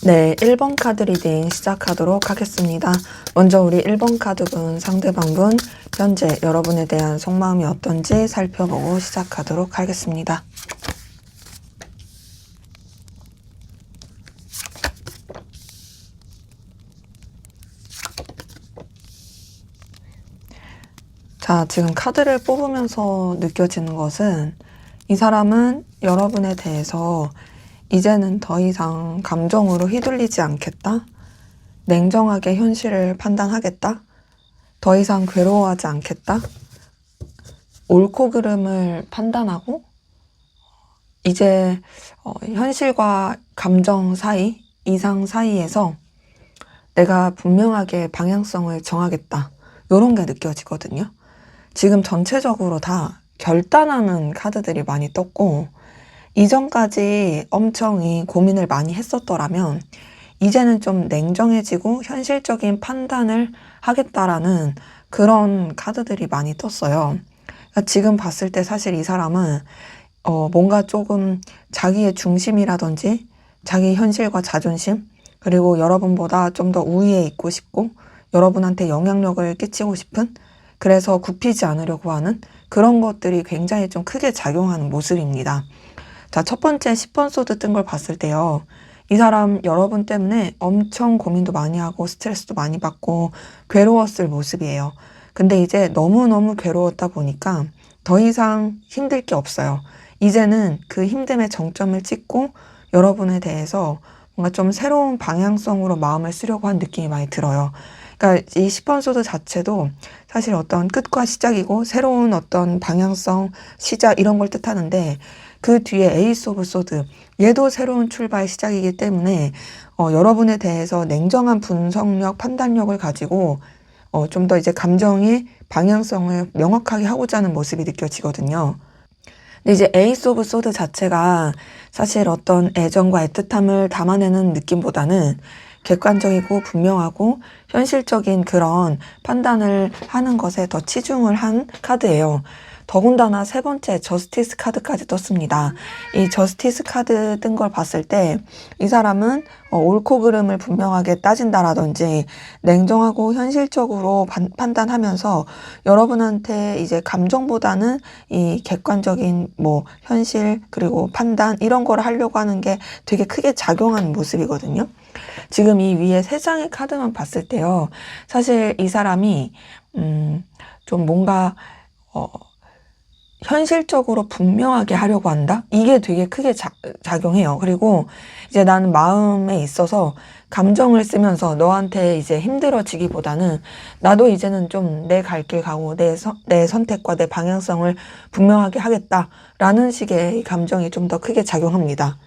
네, 1번 카드 리딩 시작하도록 하겠습니다. 먼저 우리 1번 카드분, 상대방분, 현재 여러분에 대한 속마음이 어떤지 살펴보고 시작하도록 하겠습니다. 자, 지금 카드를 뽑으면서 느껴지는 것은 이 사람은 여러분에 대해서 이제는 더 이상 감정으로 휘둘리지 않겠다. 냉정하게 현실을 판단하겠다. 더 이상 괴로워하지 않겠다. 옳고 그름을 판단하고 이제 현실과 감정 사이, 이상 사이에서 내가 분명하게 방향성을 정하겠다. 이런 게 느껴지거든요. 지금 전체적으로 다 결단하는 카드들이 많이 떴고 이전까지 엄청 이 고민을 많이 했었더라면 이제는 좀 냉정해지고 현실적인 판단을 하겠다라는 그런 카드들이 많이 떴어요. 그러니까 지금 봤을 때 사실 이 사람은 뭔가 조금 자기의 중심이라든지 자기 현실과 자존심 그리고 여러분보다 좀 더 우위에 있고 싶고 여러분한테 영향력을 끼치고 싶은 그래서 굽히지 않으려고 하는 그런 것들이 굉장히 좀 크게 작용하는 모습입니다. 자, 첫 번째 10번 소드 뜬 걸 봤을 때요. 이 사람 여러분 때문에 엄청 고민도 많이 하고 스트레스도 많이 받고 괴로웠을 모습이에요. 근데 이제 너무너무 괴로웠다 보니까 더 이상 힘들 게 없어요. 이제는 그 힘듦의 정점을 찍고 여러분에 대해서 뭔가 좀 새로운 방향성으로 마음을 쓰려고 한 느낌이 많이 들어요. 그러니까 이 10번 소드 자체도 사실 어떤 끝과 시작이고 새로운 어떤 방향성, 시작 이런 걸 뜻하는데 그 뒤에 에이스 오브 소드 얘도 새로운 출발 시작이기 때문에 여러분에 대해서 냉정한 분석력, 판단력을 가지고 좀 더 이제 감정의 방향성을 명확하게 하고자 하는 모습이 느껴지거든요. 근데 이제 에이스 오브 소드 자체가 사실 어떤 애정과 애틋함을 담아내는 느낌보다는 객관적이고 분명하고 현실적인 그런 판단을 하는 것에 더 치중을 한 카드예요. 더군다나 세 번째 저스티스 카드까지 떴습니다. 이 저스티스 카드 뜬 걸 봤을 때 이 사람은 옳고 그름을 분명하게 따진다라든지 냉정하고 현실적으로 판단하면서 여러분한테 이제 감정보다는 이 객관적인 뭐 현실 그리고 판단 이런 거를 하려고 하는 게 되게 크게 작용하는 모습이거든요. 지금 이 위에 세 장의 카드만 봤을 때요. 사실 이 사람이 좀 뭔가 현실적으로 분명하게 하려고 한다? 이게 되게 크게 작용해요. 그리고 이제 나는 마음에 있어서 감정을 쓰면서 너한테 이제 힘들어지기보다는 나도 이제는 좀 내 갈 길 가고 내 선택과 내 방향성을 분명하게 하겠다라는 식의 감정이 좀 더 크게 작용합니다.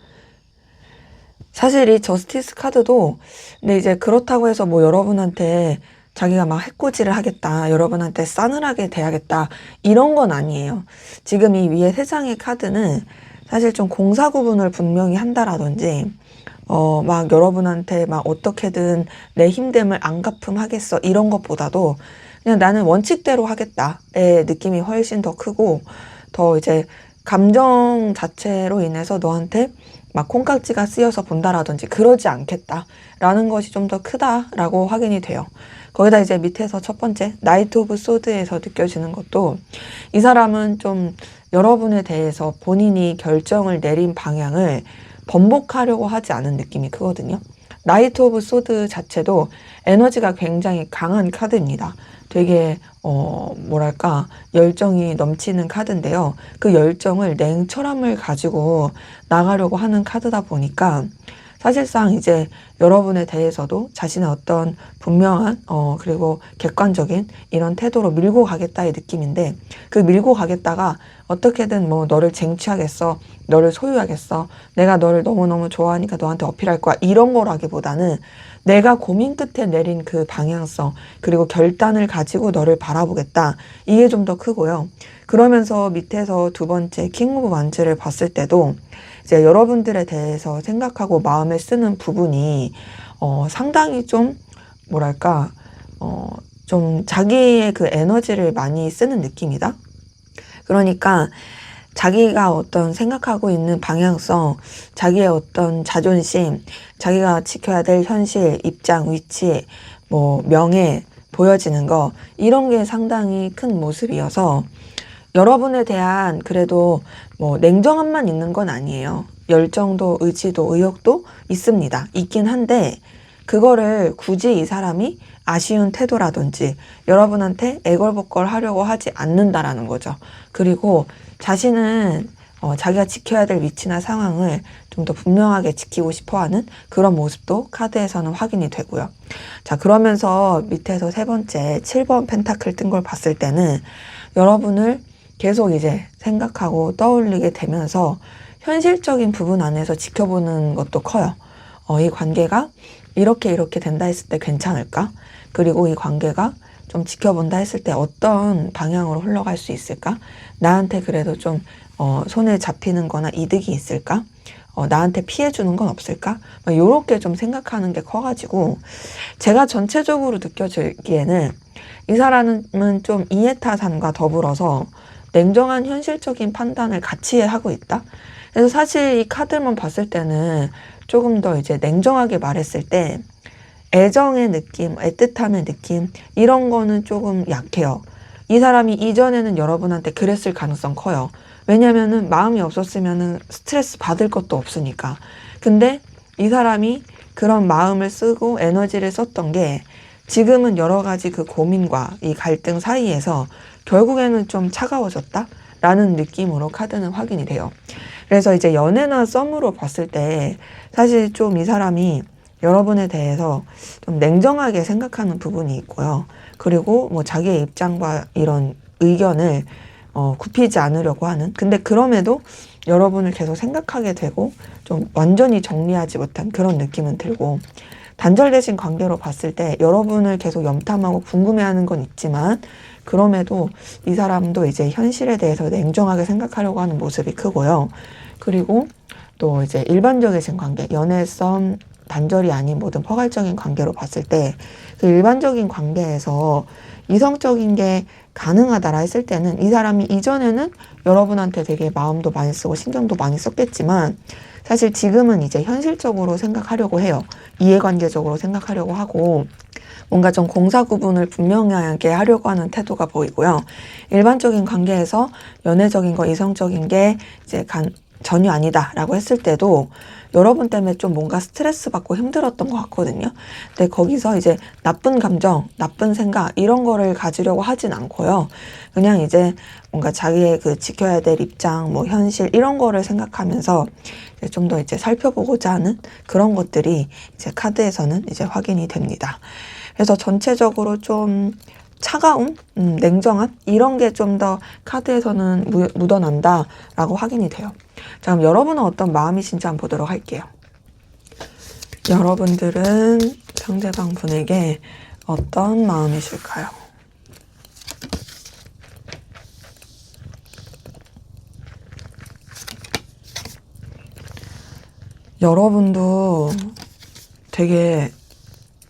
사실 이 저스티스 카드도 근데 이제 그렇다고 해서 뭐 여러분한테 자기가 막 해코지를 하겠다, 여러분한테 싸늘하게 대하겠다 이런 건 아니에요. 지금 이 위에 세 장의 카드는 사실 좀 공사 구분을 분명히 한다라든지 막 여러분한테 막 어떻게든 내 힘듦을 안 갚음하겠어 이런 것보다도 그냥 나는 원칙대로 하겠다의 느낌이 훨씬 더 크고 더 이제 감정 자체로 인해서 너한테 막 콩깍지가 쓰여서 본다라든지 그러지 않겠다라는 것이 좀 더 크다라고 확인이 돼요. 거기다 이제 밑에서 첫 번째 나이트 오브 소드에서 느껴지는 것도 이 사람은 좀 여러분에 대해서 본인이 결정을 내린 방향을 번복하려고 하지 않은 느낌이 크거든요. 나이트 오브 소드 자체도 에너지가 굉장히 강한 카드입니다. 되게 뭐랄까 열정이 넘치는 카드인데요. 그 열정을 냉철함을 가지고 나가려고 하는 카드다 보니까 사실상 이제 여러분에 대해서도 자신의 어떤 분명한 그리고 객관적인 이런 태도로 밀고 가겠다의 느낌인데 그 밀고 가겠다가 어떻게든 뭐 너를 쟁취하겠어, 너를 소유하겠어, 내가 너를 너무너무 좋아하니까 너한테 어필할 거야 이런 거라기보다는 내가 고민 끝에 내린 그 방향성 그리고 결단을 가지고 너를 바라보겠다 이게 좀 더 크고요. 그러면서 밑에서 두 번째 킹 오브 완즈를 봤을 때도 이제 여러분들에 대해서 생각하고 마음에 쓰는 부분이 상당히 좀 뭐랄까 좀 자기의 그 에너지를 많이 쓰는 느낌이다. 그러니까 자기가 어떤 생각하고 있는 방향성, 자기의 어떤 자존심, 자기가 지켜야 될 현실, 입장, 위치, 뭐 명예, 보여지는 거 이런 게 상당히 큰 모습이어서 여러분에 대한 그래도 뭐 냉정함만 있는 건 아니에요. 열정도, 의지도, 의욕도 있습니다. 있긴 한데 그거를 굳이 이 사람이 아쉬운 태도라든지 여러분한테 애걸복걸 하려고 하지 않는다라는 거죠. 그리고 자신은 자기가 지켜야 될 위치나 상황을 좀 더 분명하게 지키고 싶어 하는 그런 모습도 카드에서는 확인이 되고요. 자, 그러면서 밑에서 세 번째 7번 펜타클 뜬 걸 봤을 때는 여러분을 계속 이제 생각하고 떠올리게 되면서 현실적인 부분 안에서 지켜보는 것도 커요. 이 관계가 이렇게 된다 했을 때 괜찮을까? 그리고 이 관계가 좀 지켜본다 했을 때 어떤 방향으로 흘러갈 수 있을까? 나한테 그래도 좀 손에 잡히는 거나 이득이 있을까? 나한테 피해 주는 건 없을까? 요렇게 좀 생각하는 게 커가지고 제가 전체적으로 느껴지기에는 이 사람은 좀 이해타산과 더불어서 냉정한 현실적인 판단을 같이 하고 있다. 그래서 사실 이 카드만 봤을 때는 조금 더 이제 냉정하게 말했을 때 애정의 느낌, 애틋함의 느낌 이런 거는 조금 약해요. 이 사람이 이전에는 여러분한테 그랬을 가능성 커요. 왜냐면은 마음이 없었으면은 스트레스 받을 것도 없으니까. 근데 이 사람이 그런 마음을 쓰고 에너지를 썼던 게 지금은 여러 가지 그 고민과 이 갈등 사이에서 결국에는 좀 차가워졌다라는 느낌으로 카드는 확인이 돼요. 그래서 이제 연애나 썸으로 봤을 때 사실 좀 이 사람이 여러분에 대해서 좀 냉정하게 생각하는 부분이 있고요. 그리고 뭐 자기의 입장과 이런 의견을 굽히지 않으려고 하는. 근데 그럼에도 여러분을 계속 생각하게 되고 좀 완전히 정리하지 못한 그런 느낌은 들고 단절되신 관계로 봤을 때 여러분을 계속 염탐하고 궁금해하는 건 있지만 그럼에도 이 사람도 이제 현실에 대해서 냉정하게 생각하려고 하는 모습이 크고요. 그리고 또 이제 일반적이신 관계, 연애, 썸, 단절이 아닌 모든 포괄적인 관계로 봤을 때 그 일반적인 관계에서 이성적인 게 가능하다라 했을 때는 이 사람이 이전에는 여러분한테 되게 마음도 많이 쓰고 신경도 많이 썼겠지만 사실 지금은 이제 현실적으로 생각하려고 해요. 이해관계적으로 생각하려고 하고 뭔가 좀 공사 구분을 분명하게 하려고 하는 태도가 보이고요. 일반적인 관계에서 연애적인 거, 이성적인 게 이제 전혀 아니다라고 했을 때도 여러분 때문에 좀 뭔가 스트레스 받고 힘들었던 것 같거든요. 근데 거기서 이제 나쁜 감정, 나쁜 생각 이런 거를 가지려고 하진 않고요. 그냥 이제 뭔가 자기의 그 지켜야 될 입장, 뭐 현실 이런 거를 생각하면서 좀 더 이제 살펴보고자 하는 그런 것들이 이제 카드에서는 이제 확인이 됩니다. 그래서 전체적으로 좀 차가움, 냉정함 이런 게 좀 더 카드에서는 묻어난다라고 확인이 돼요. 자, 그럼 여러분은 어떤 마음이신지 한번 보도록 할게요. 여러분들은 상대방 분에게 어떤 마음이실까요? 여러분도 되게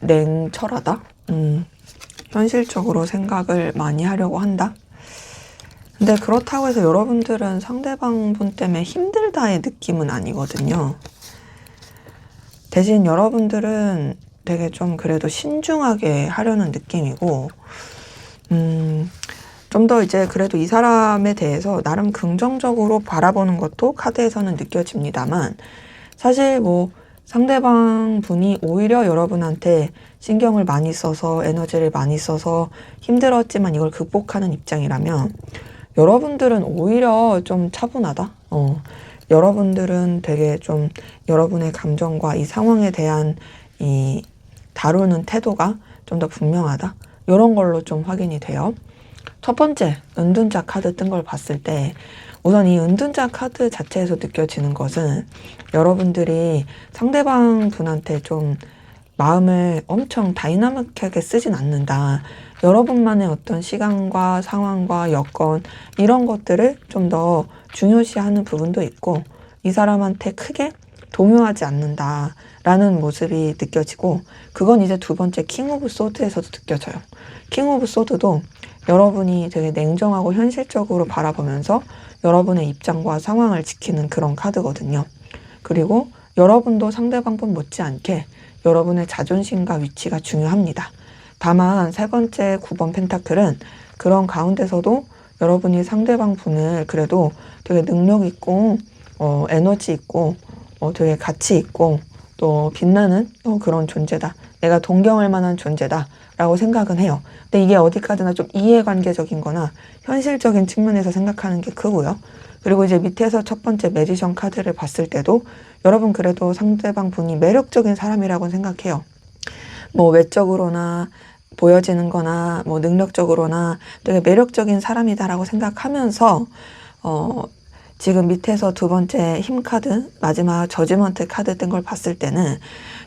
냉철하다? 현실적으로 생각을 많이 하려고 한다? 근데 그렇다고 해서 여러분들은 상대방 분 때문에 힘들다의 느낌은 아니거든요. 대신 여러분들은 되게 좀 그래도 신중하게 하려는 느낌이고, 좀 더 이제 그래도 이 사람에 대해서 나름 긍정적으로 바라보는 것도 카드에서는 느껴집니다만, 사실 뭐 상대방 분이 오히려 여러분한테 신경을 많이 써서 에너지를 많이 써서 힘들었지만 이걸 극복하는 입장이라면 여러분들은 오히려 좀 차분하다. 여러분들은 되게 좀 여러분의 감정과 이 상황에 대한 이 다루는 태도가 좀 더 분명하다. 이런 걸로 좀 확인이 돼요. 첫 번째, 은둔자 카드 뜬 걸 봤을 때 우선 이 은둔자 카드 자체에서 느껴지는 것은 여러분들이 상대방 분한테 좀 마음을 엄청 다이나믹하게 쓰진 않는다. 여러분만의 어떤 시간과 상황과 여건 이런 것들을 좀 더 중요시하는 부분도 있고 이 사람한테 크게 동요하지 않는다라는 모습이 느껴지고 그건 이제 두 번째 킹 오브 소드에서도 느껴져요. 킹 오브 소드도 여러분이 되게 냉정하고 현실적으로 바라보면서 여러분의 입장과 상황을 지키는 그런 카드거든요. 그리고 여러분도 상대방분 못지않게 여러분의 자존심과 위치가 중요합니다. 다만 세 번째 9번 펜타클은 그런 가운데서도 여러분이 상대방 분을 그래도 되게 능력 있고 에너지 있고 되게 가치 있고 또 빛나는 그런 존재다. 내가 동경할 만한 존재다 라고 생각은 해요. 근데 이게 어디까지나 좀 이해관계적인 거나 현실적인 측면에서 생각하는 게 크고요. 그리고 이제 밑에서 첫 번째 매지션 카드를 봤을 때도 여러분 그래도 상대방 분이 매력적인 사람이라고 생각해요. 뭐 외적으로나 보여지는 거나 뭐 능력적으로나 되게 매력적인 사람이다라고 생각하면서 지금 밑에서 두 번째 힘 카드, 마지막 저지먼트 카드 뜬 걸 봤을 때는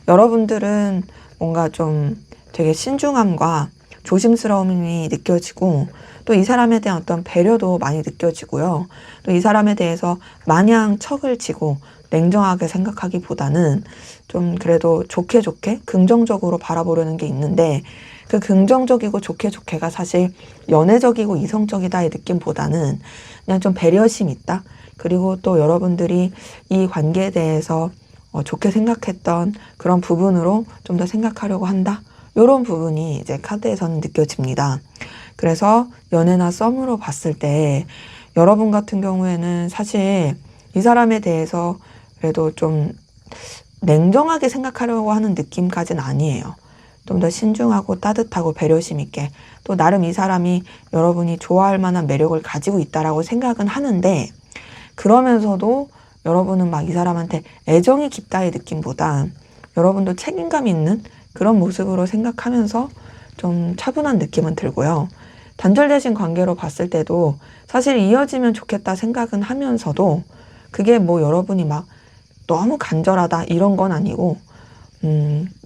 여러분들은 뭔가 좀 되게 신중함과 조심스러움이 느껴지고 또 이 사람에 대한 어떤 배려도 많이 느껴지고요. 또 이 사람에 대해서 마냥 척을 지고 냉정하게 생각하기보다는 좀 그래도 좋게 긍정적으로 바라보려는 게 있는데 그 긍정적이고 좋게가 사실 연애적이고 이성적이다의 느낌보다는 그냥 좀 배려심 있다. 그리고 또 여러분들이 이 관계에 대해서 좋게 생각했던 그런 부분으로 좀 더 생각하려고 한다. 이런 부분이 이제 카드에서는 느껴집니다. 그래서 연애나 썸으로 봤을 때 여러분 같은 경우에는 사실 이 사람에 대해서 그래도 좀 냉정하게 생각하려고 하는 느낌까지는 아니에요. 좀 더 신중하고 따뜻하고 배려심 있게 또 나름 이 사람이 여러분이 좋아할 만한 매력을 가지고 있다라고 생각은 하는데 그러면서도 여러분은 막 이 사람한테 애정이 깊다의 느낌보다 여러분도 책임감 있는 그런 모습으로 생각하면서 좀 차분한 느낌은 들고요. 단절되신 관계로 봤을 때도 사실 이어지면 좋겠다 생각은 하면서도 그게 뭐 여러분이 막 너무 간절하다 이런 건 아니고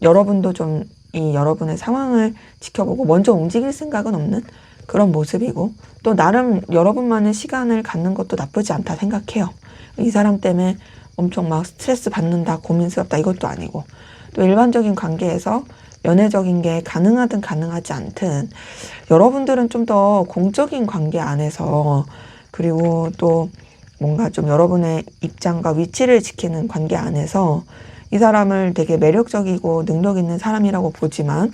여러분도 좀 이 여러분의 상황을 지켜보고 먼저 움직일 생각은 없는 그런 모습이고 또 나름 여러분만의 시간을 갖는 것도 나쁘지 않다 생각해요. 이 사람 때문에 엄청 막 스트레스 받는다 고민스럽다 이것도 아니고 또 일반적인 관계에서 연애적인 게 가능하든 가능하지 않든 여러분들은 좀 더 공적인 관계 안에서 그리고 또 뭔가 좀 여러분의 입장과 위치를 지키는 관계 안에서 이 사람을 되게 매력적이고 능력 있는 사람이라고 보지만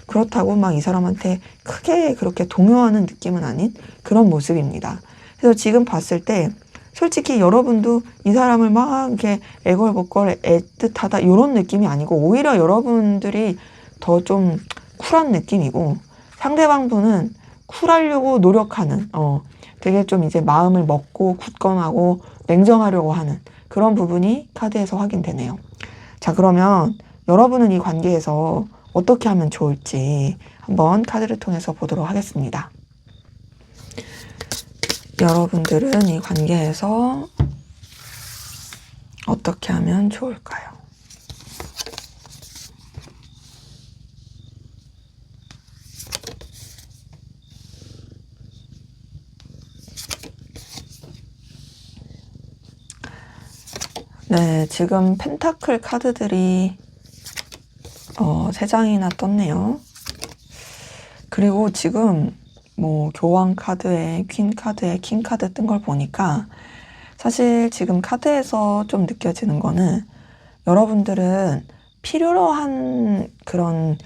그렇다고 막 이 사람한테 크게 그렇게 동요하는 느낌은 아닌 그런 모습입니다. 그래서 지금 봤을 때 솔직히 여러분도 이 사람을 막 이렇게 애걸복걸 애틋하다 이런 느낌이 아니고 오히려 여러분들이 더 좀 쿨한 느낌이고 상대방 분은 쿨하려고 노력하는 되게 좀 이제 마음을 먹고 굳건하고 냉정하려고 하는 그런 부분이 카드에서 확인되네요. 자, 그러면 여러분은 이 관계에서 어떻게 하면 좋을지 한번 카드를 통해서 보도록 하겠습니다. 여러분들은 이 관계에서 어떻게 하면 좋을까요? 네, 지금 펜타클 카드들이 3장이나 떴네요. 그리고 지금 뭐 교황 카드에 퀸 카드에 킹 카드 뜬 걸 보니까 사실 지금 카드에서 좀 느껴지는 거는 여러분들은 필요로 한 그런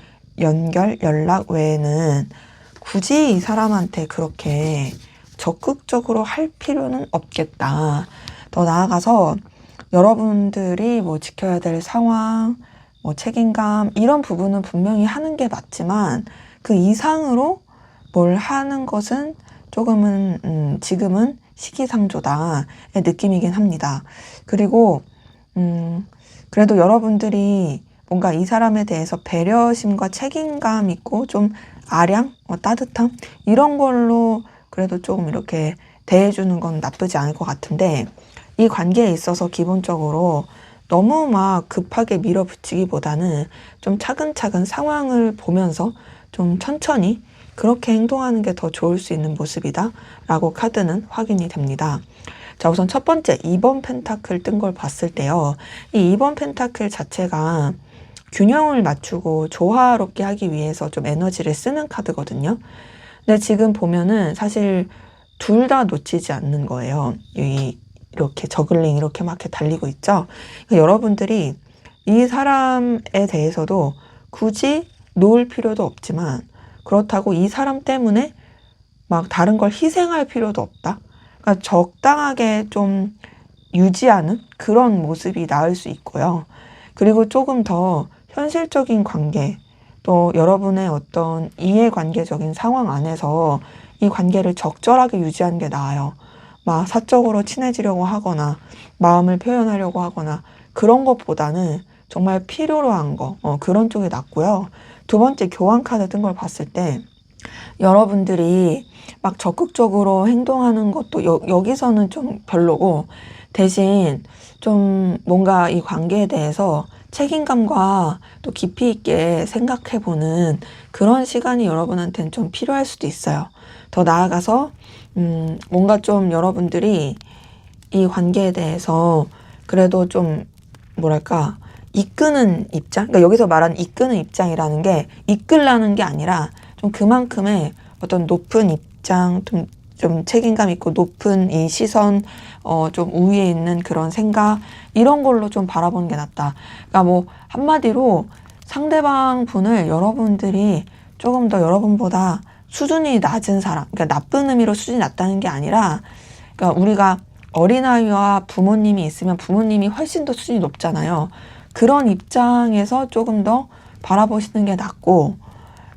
연락 외에는 굳이 이 사람한테 그렇게 적극적으로 할 필요는 없겠다. 더 나아가서 여러분들이 뭐 지켜야 될 상황, 뭐 책임감 이런 부분은 분명히 하는 게 맞지만 그 이상으로 뭘 하는 것은 조금은 지금은 시기상조다의 느낌이긴 합니다. 그리고 그래도 여러분들이 뭔가 이 사람에 대해서 배려심과 책임감 있고 좀 아량, 따뜻함 이런 걸로 그래도 조금 이렇게 대해주는 건 나쁘지 않을 것 같은데 이 관계에 있어서 기본적으로 너무 막 급하게 밀어붙이기보다는 좀 차근차근 상황을 보면서 좀 천천히 그렇게 행동하는 게 더 좋을 수 있는 모습이다 라고 카드는 확인이 됩니다. 자, 우선 첫 번째 2번 펜타클 뜬 걸 봤을 때요. 이 2번 펜타클 자체가 균형을 맞추고 조화롭게 하기 위해서 좀 에너지를 쓰는 카드거든요. 근데 지금 보면은 사실 둘 다 놓치지 않는 거예요. 이렇게 저글링 이렇게 막 이렇게 달리고 있죠. 그러니까 여러분들이 이 사람에 대해서도 굳이 놓을 필요도 없지만 그렇다고 이 사람 때문에 막 다른 걸 희생할 필요도 없다. 그러니까 적당하게 좀 유지하는 그런 모습이 나을 수 있고요. 그리고 조금 더 현실적인 관계, 또 여러분의 어떤 이해관계적인 상황 안에서 이 관계를 적절하게 유지하는 게 나아요. 막 사적으로 친해지려고 하거나 마음을 표현하려고 하거나 그런 것보다는 정말 필요로 한 거, 그런 쪽이 낫고요. 두 번째 교환 카드 뜬 걸 봤을 때 여러분들이 막 적극적으로 행동하는 것도 여기서는 좀 별로고 대신 좀 뭔가 이 관계에 대해서 책임감과 또 깊이 있게 생각해보는 그런 시간이 여러분한테는 좀 필요할 수도 있어요. 더 나아가서 뭔가 좀 여러분들이 이 관계에 대해서 그래도 좀 뭐랄까 이끄는 입장? 그러니까 여기서 말하는 이끄는 입장이라는 게 이끌라는 게 아니라 좀 그만큼의 어떤 높은 입장, 좀 책임감 있고 높은 이 시선, 좀 우위에 있는 그런 생각, 이런 걸로 좀 바라보는 게 낫다. 그러니까 뭐, 한마디로 상대방 분을 여러분들이 조금 더 여러분보다 수준이 낮은 사람, 그러니까 나쁜 의미로 수준이 낮다는 게 아니라, 그러니까 우리가 어린아이와 부모님이 있으면 부모님이 훨씬 더 수준이 높잖아요. 그런 입장에서 조금 더 바라보시는 게 낫고,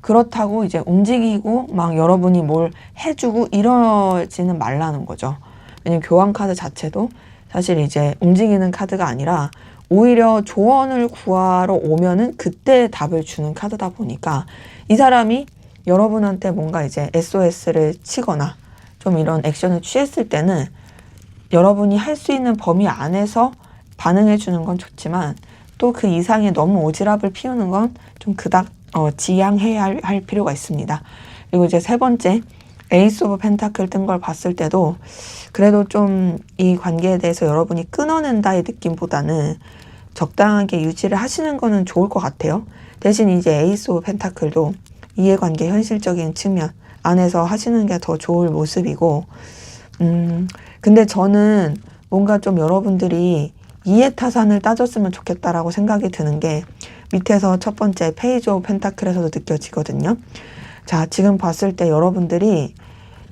그렇다고 이제 움직이고 막 여러분이 뭘 해주고 이러지는 말라는 거죠. 왜냐면 교환 카드 자체도 사실 이제 움직이는 카드가 아니라 오히려 조언을 구하러 오면은 그때 답을 주는 카드다 보니까 이 사람이 여러분한테 뭔가 이제 SOS를 치거나 좀 이런 액션을 취했을 때는 여러분이 할 수 있는 범위 안에서 반응해 주는 건 좋지만 또 그 이상의 너무 오지랖을 피우는 건 좀 그닥 지양해야 할 필요가 있습니다. 그리고 이제 세 번째, 에이스 오브 펜타클 뜬 걸 봤을 때도 그래도 좀 이 관계에 대해서 여러분이 끊어낸다의 느낌보다는 적당하게 유지를 하시는 거는 좋을 것 같아요. 대신 이제 에이스 오브 펜타클도 이해관계 현실적인 측면 안에서 하시는 게 더 좋을 모습이고, 근데 저는 뭔가 좀 여러분들이 이해타산을 따졌으면 좋겠다라고 생각이 드는 게 밑에서 첫 번째 페이지 오브 펜타클에서도 느껴지거든요. 자, 지금 봤을 때 여러분들이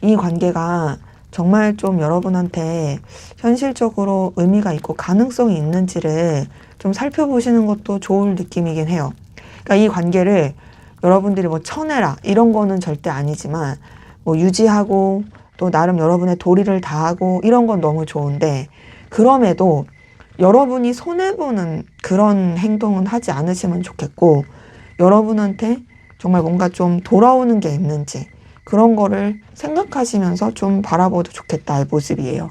이 관계가 정말 좀 여러분한테 현실적으로 의미가 있고 가능성이 있는지를 좀 살펴보시는 것도 좋을 느낌이긴 해요. 그러니까 이 관계를 여러분들이 뭐 쳐내라 이런 거는 절대 아니지만 뭐 유지하고 또 나름 여러분의 도리를 다하고 이런 건 너무 좋은데 그럼에도 여러분이 손해보는 그런 행동은 하지 않으시면 좋겠고 여러분한테 정말 뭔가 좀 돌아오는 게 있는지 그런 거를 생각하시면서 좀 바라봐도 좋겠다의 모습이에요.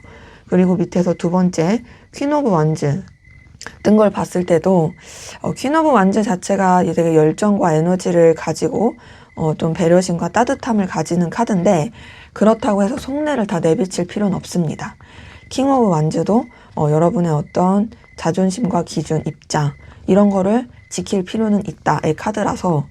그리고 밑에서 두 번째 퀸 오브 완즈 뜬 걸 봤을 때도 퀸 오브 완즈 자체가 되게 열정과 에너지를 가지고 좀 배려심과 따뜻함을 가지는 카드인데 그렇다고 해서 속내를 다 내비칠 필요는 없습니다. 킹 오브 완즈도 여러분의 어떤 자존심과 기준, 입장 이런 거를 지킬 필요는 있다의 카드라서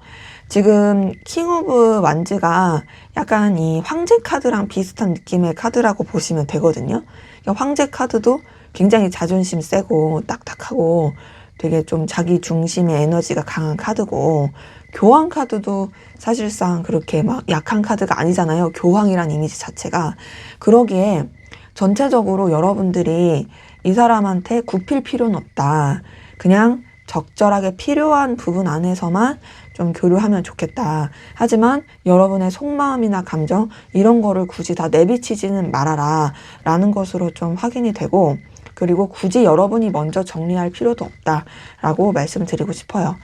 지금 킹 오브 완즈가 약간 이 황제 카드랑 비슷한 느낌의 카드라고 보시면 되거든요. 그러니까 황제 카드도 굉장히 자존심 세고 딱딱하고 되게 좀 자기 중심의 에너지가 강한 카드고 교황 카드도 사실상 그렇게 막 약한 카드가 아니잖아요. 교황이란 이미지 자체가. 그러기에 전체적으로 여러분들이 이 사람한테 굽힐 필요는 없다. 그냥 적절하게 필요한 부분 안에서만 좀 교류하면 좋겠다. 하지만 여러분의 속마음이나 감정 이런 거를 굳이 다 내비치지는 말아라 라는 것으로 좀 확인이 되고 그리고 굳이 여러분이 먼저 정리할 필요도 없다라고 말씀드리고 싶어요.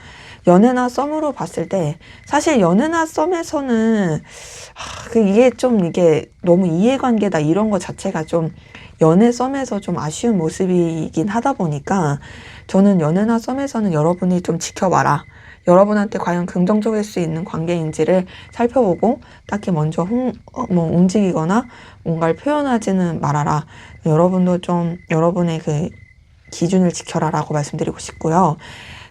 연애나 썸으로 봤을 때 사실 연애나 썸에서는 이게 너무 이해관계다 이런 거 자체가 좀 연애 썸에서 좀 아쉬운 모습이긴 하다 보니까 저는 연애나 썸에서는 여러분이 좀 지켜봐라. 여러분한테 과연 긍정적일 수 있는 관계인지를 살펴보고 딱히 먼저 움직이거나 뭔가를 표현하지는 말아라. 여러분도 좀 여러분의 그 기준을 지켜라라고 말씀드리고 싶고요.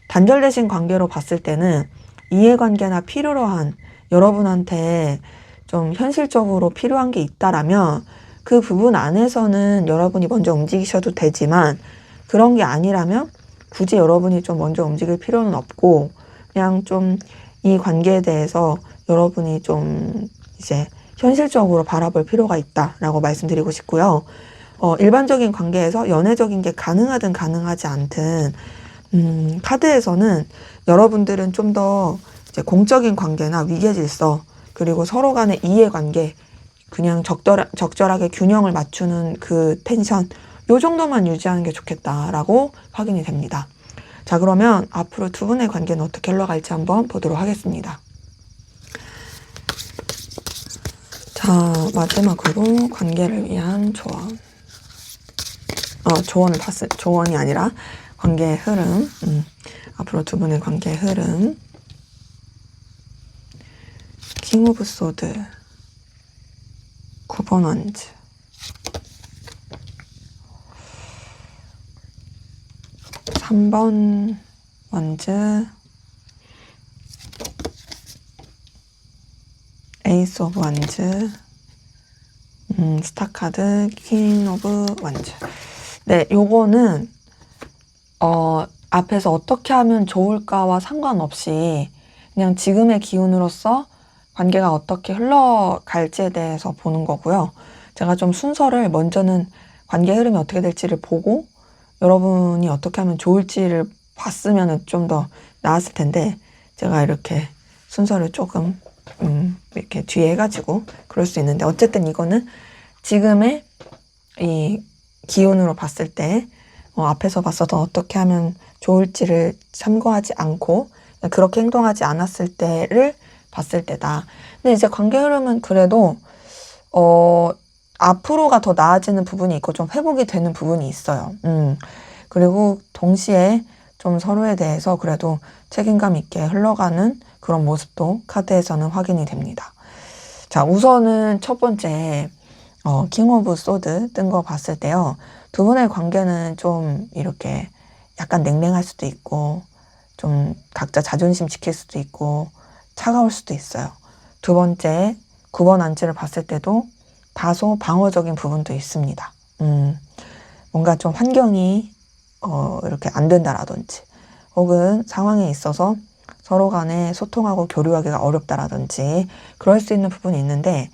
단절되신 관계로 봤을 때는 이해관계나 필요로 한 여러분한테 좀 현실적으로 필요한 게 있다라면 그 부분 안에서는 여러분이 먼저 움직이셔도 되지만 그런 게 아니라면 굳이 여러분이 좀 먼저 움직일 필요는 없고 그냥 좀 이 관계에 대해서 여러분이 좀 이제 현실적으로 바라볼 필요가 있다라고 말씀드리고 싶고요. 일반적인 관계에서 연애적인 게 가능하든 가능하지 않든 카드에서는 여러분들은 좀 더 이제 공적인 관계나 위계 질서 그리고 서로 간의 이해관계 그냥 적절하게 균형을 맞추는 그 텐션 요 정도만 유지하는 게 좋겠다라고 확인이 됩니다. 자, 그러면 앞으로 두 분의 관계는 어떻게 흘러갈지 한번 보도록 하겠습니다. 자, 마지막으로 관계를 위한 조언. 조언이 아니라 관계의 흐름. 앞으로 두 분의 관계의 흐름. 킹 오브 소드. 9번 원즈. 3번 원즈. 에이스 오브 원즈. 스타카드 퀸 오브 원즈. 네, 요거는 앞에서 어떻게 하면 좋을까와 상관없이 그냥 지금의 기운으로서 관계가 어떻게 흘러갈지에 대해서 보는 거고요. 제가 좀 순서를 먼저는 관계 흐름이 어떻게 될지를 보고 여러분이 어떻게 하면 좋을지를 봤으면 좀 더 나았을 텐데 제가 이렇게 순서를 조금 이렇게 뒤에 해가지고 그럴 수 있는데 어쨌든 이거는 지금의 이 기운으로 봤을 때 앞에서 봤어도 어떻게 하면 좋을지를 참고하지 않고 그렇게 행동하지 않았을 때를 봤을 때다. 근데 이제 관계 흐름은 그래도 앞으로가 더 나아지는 부분이 있고 좀 회복이 되는 부분이 있어요. 그리고 동시에 좀 서로에 대해서 그래도 책임감 있게 흘러가는 그런 모습도 카드에서는 확인이 됩니다. 자, 우선은 첫 번째 킹 오브 소드 뜬 거 봤을 때요. 두 분의 관계는 좀 이렇게 약간 냉랭할 수도 있고 좀 각자 자존심 지킬 수도 있고 차가울 수도 있어요. 두 번째 9번 안지를 봤을 때도 다소 방어적인 부분도 있습니다. 뭔가 좀 환경이 이렇게 안 된다라든지 혹은 상황에 있어서 서로 간에 소통하고 교류하기가 어렵다라든지 그럴 수 있는 부분이 있는데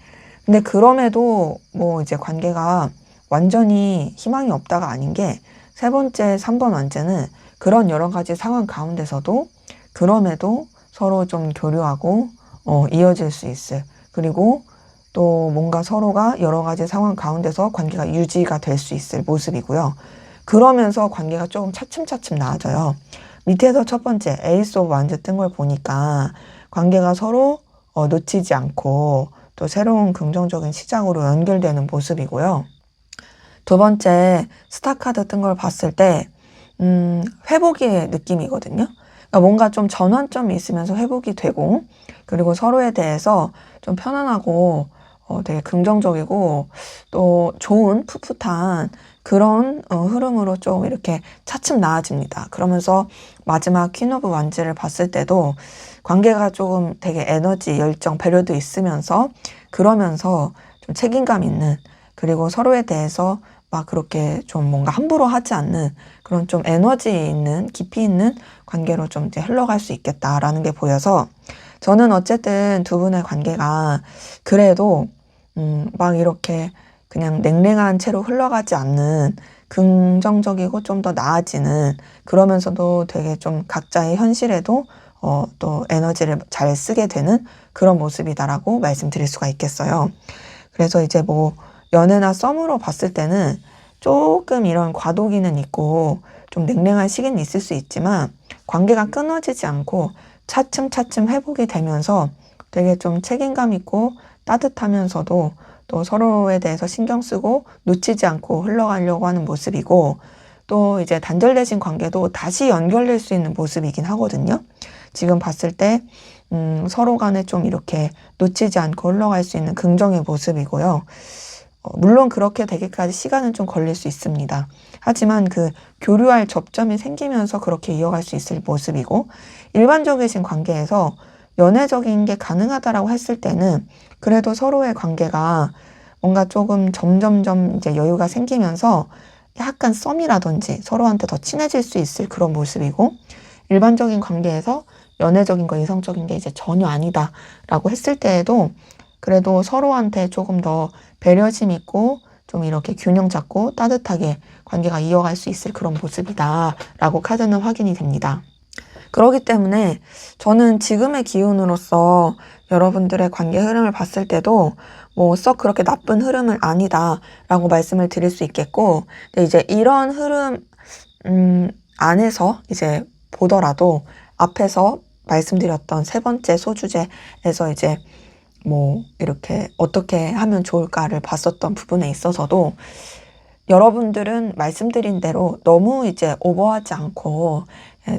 근데 그럼에도 뭐 이제 관계가 완전히 희망이 없다가 아닌 게 세 번째 3번 완제는 그런 여러 가지 상황 가운데서도 그럼에도 서로 좀 교류하고 이어질 수 있을 그리고 또 뭔가 서로가 여러 가지 상황 가운데서 관계가 유지가 될 수 있을 모습이고요. 그러면서 관계가 조금 차츰차츰 나아져요. 밑에서 첫 번째 에이스 오브 완즈 뜬 걸 보니까 관계가 서로 놓치지 않고 또 새로운 긍정적인 시작으로 연결되는 모습이고요. 두 번째 스타카드 뜬 걸 봤을 때 회복의 느낌이거든요. 그러니까 뭔가 좀 전환점이 있으면서 회복이 되고 그리고 서로에 대해서 좀 편안하고 되게 긍정적이고 또 좋은 풋풋한 그런 흐름으로 좀 이렇게 차츰 나아집니다. 그러면서 마지막 퀸 오브 완즈를 봤을 때도 관계가 조금 되게 에너지, 열정, 배려도 있으면서 그러면서 좀 책임감 있는 그리고 서로에 대해서 막 그렇게 좀 뭔가 함부로 하지 않는 그런 좀 에너지 있는 깊이 있는 관계로 좀 이제 흘러갈 수 있겠다라는 게 보여서 저는 어쨌든 두 분의 관계가 그래도 막 이렇게 그냥 냉랭한 채로 흘러가지 않는 긍정적이고 좀 더 나아지는 그러면서도 되게 좀 각자의 현실에도 또 에너지를 잘 쓰게 되는 그런 모습이다라고 말씀드릴 수가 있겠어요. 그래서 이제 뭐 연애나 썸으로 봤을 때는 조금 이런 과도기는 있고 좀 냉랭한 시기는 있을 수 있지만 관계가 끊어지지 않고 차츰차츰 회복이 되면서 되게 좀 책임감 있고 따뜻하면서도 또 서로에 대해서 신경 쓰고 놓치지 않고 흘러가려고 하는 모습이고 또 이제 단절되신 관계도 다시 연결될 수 있는 모습이긴 하거든요. 지금 봤을 때 서로 간에 좀 이렇게 놓치지 않고 흘러갈 수 있는 긍정의 모습이고요. 물론 그렇게 되기까지 시간은 좀 걸릴 수 있습니다. 하지만 그 교류할 접점이 생기면서 그렇게 이어갈 수 있을 모습이고 일반적이신 관계에서 연애적인 게 가능하다라고 했을 때는 그래도 서로의 관계가 뭔가 조금 점점점 이제 여유가 생기면서 약간 썸이라든지 서로한테 더 친해질 수 있을 그런 모습이고, 일반적인 관계에서 연애적인 거, 이성적인 게 이제 전혀 아니다라고 했을 때에도 그래도 서로한테 조금 더 배려심 있고 좀 이렇게 균형 잡고 따뜻하게 관계가 이어갈 수 있을 그런 모습이다라고 카드는 확인이 됩니다. 그렇기 때문에 저는 지금의 기운으로서 여러분들의 관계 흐름을 봤을 때도 뭐 썩 그렇게 나쁜 흐름은 아니다라고 말씀을 드릴 수 있겠고, 근데 이제 이런 흐름 안에서 이제 보더라도 앞에서 말씀드렸던 세 번째 소주제에서 이제 뭐 이렇게 어떻게 하면 좋을까를 봤었던 부분에 있어서도 여러분들은 말씀드린 대로 너무 이제 오버하지 않고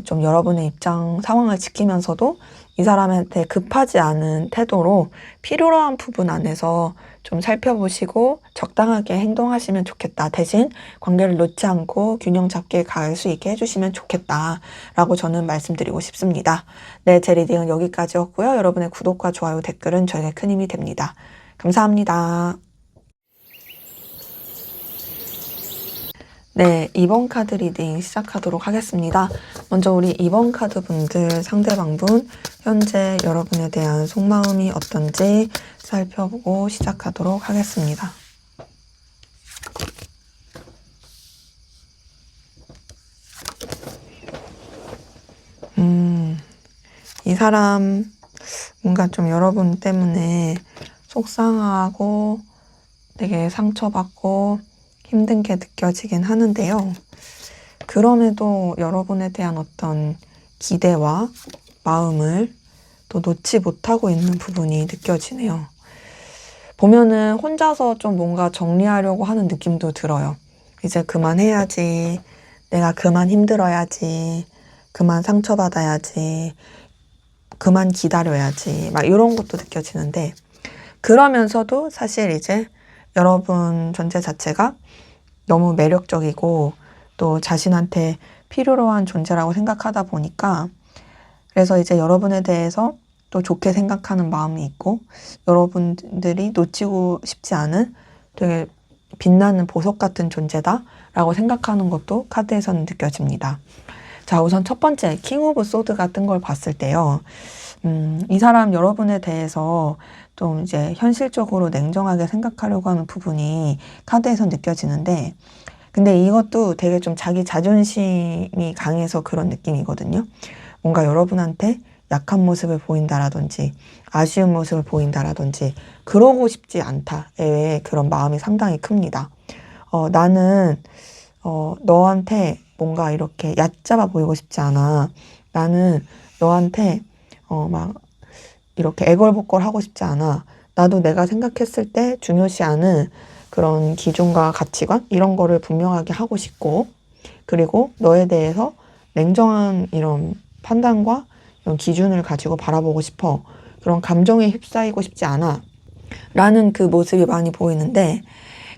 좀 여러분의 입장 상황을 지키면서도 이 사람한테 급하지 않은 태도로 필요한 부분 안에서 좀 살펴보시고 적당하게 행동하시면 좋겠다. 대신 관계를 놓지 않고 균형 잡게 갈 수 있게 해주시면 좋겠다라고 저는 말씀드리고 싶습니다. 네, 제 리딩은 여기까지였고요. 여러분의 구독과 좋아요, 댓글은 저에게 큰 힘이 됩니다. 감사합니다. 네, 2번 카드 리딩 시작하도록 하겠습니다. 먼저 우리 2번 카드 분들, 상대방분, 현재 여러분에 대한 속마음이 어떤지 살펴보고 시작하도록 하겠습니다. 이 사람 뭔가 좀 여러분 때문에 속상하고 되게 상처받고 힘든 게 느껴지긴 하는데요. 그럼에도 여러분에 대한 어떤 기대와 마음을 또 놓지 못하고 있는 부분이 느껴지네요. 보면은 혼자서 좀 뭔가 정리하려고 하는 느낌도 들어요. 이제 그만해야지, 내가 그만 힘들어야지, 그만 상처받아야지, 그만 기다려야지, 막 이런 것도 느껴지는데, 그러면서도 사실 이제 여러분 존재 자체가 너무 매력적이고 또 자신한테 필요로 한 존재라고 생각하다 보니까, 그래서 이제 여러분에 대해서 또 좋게 생각하는 마음이 있고 여러분들이 놓치고 싶지 않은 되게 빛나는 보석 같은 존재다라고 생각하는 것도 카드에서는 느껴집니다. 자, 우선 첫 번째 킹 오브 소드가 뜬 걸 봤을 때요. 이 사람 여러분에 대해서 좀 이제 현실적으로 냉정하게 생각하려고 하는 부분이 카드에서 느껴지는데, 근데 이것도 되게 좀 자기 자존심이 강해서 그런 느낌이거든요. 뭔가 여러분한테 약한 모습을 보인다라든지 아쉬운 모습을 보인다라든지 그러고 싶지 않다의 그런 마음이 상당히 큽니다. 나는 너한테 뭔가 이렇게 얕잡아 보이고 싶지 않아. 나는 너한테 막 이렇게 애걸복걸 하고 싶지 않아. 나도 내가 생각했을 때 중요시 않은 그런 기준과 가치관 이런 거를 분명하게 하고 싶고, 그리고 너에 대해서 냉정한 이런 판단과 이런 기준을 가지고 바라보고 싶어. 그런 감정에 휩싸이고 싶지 않아. 라는 그 모습이 많이 보이는데,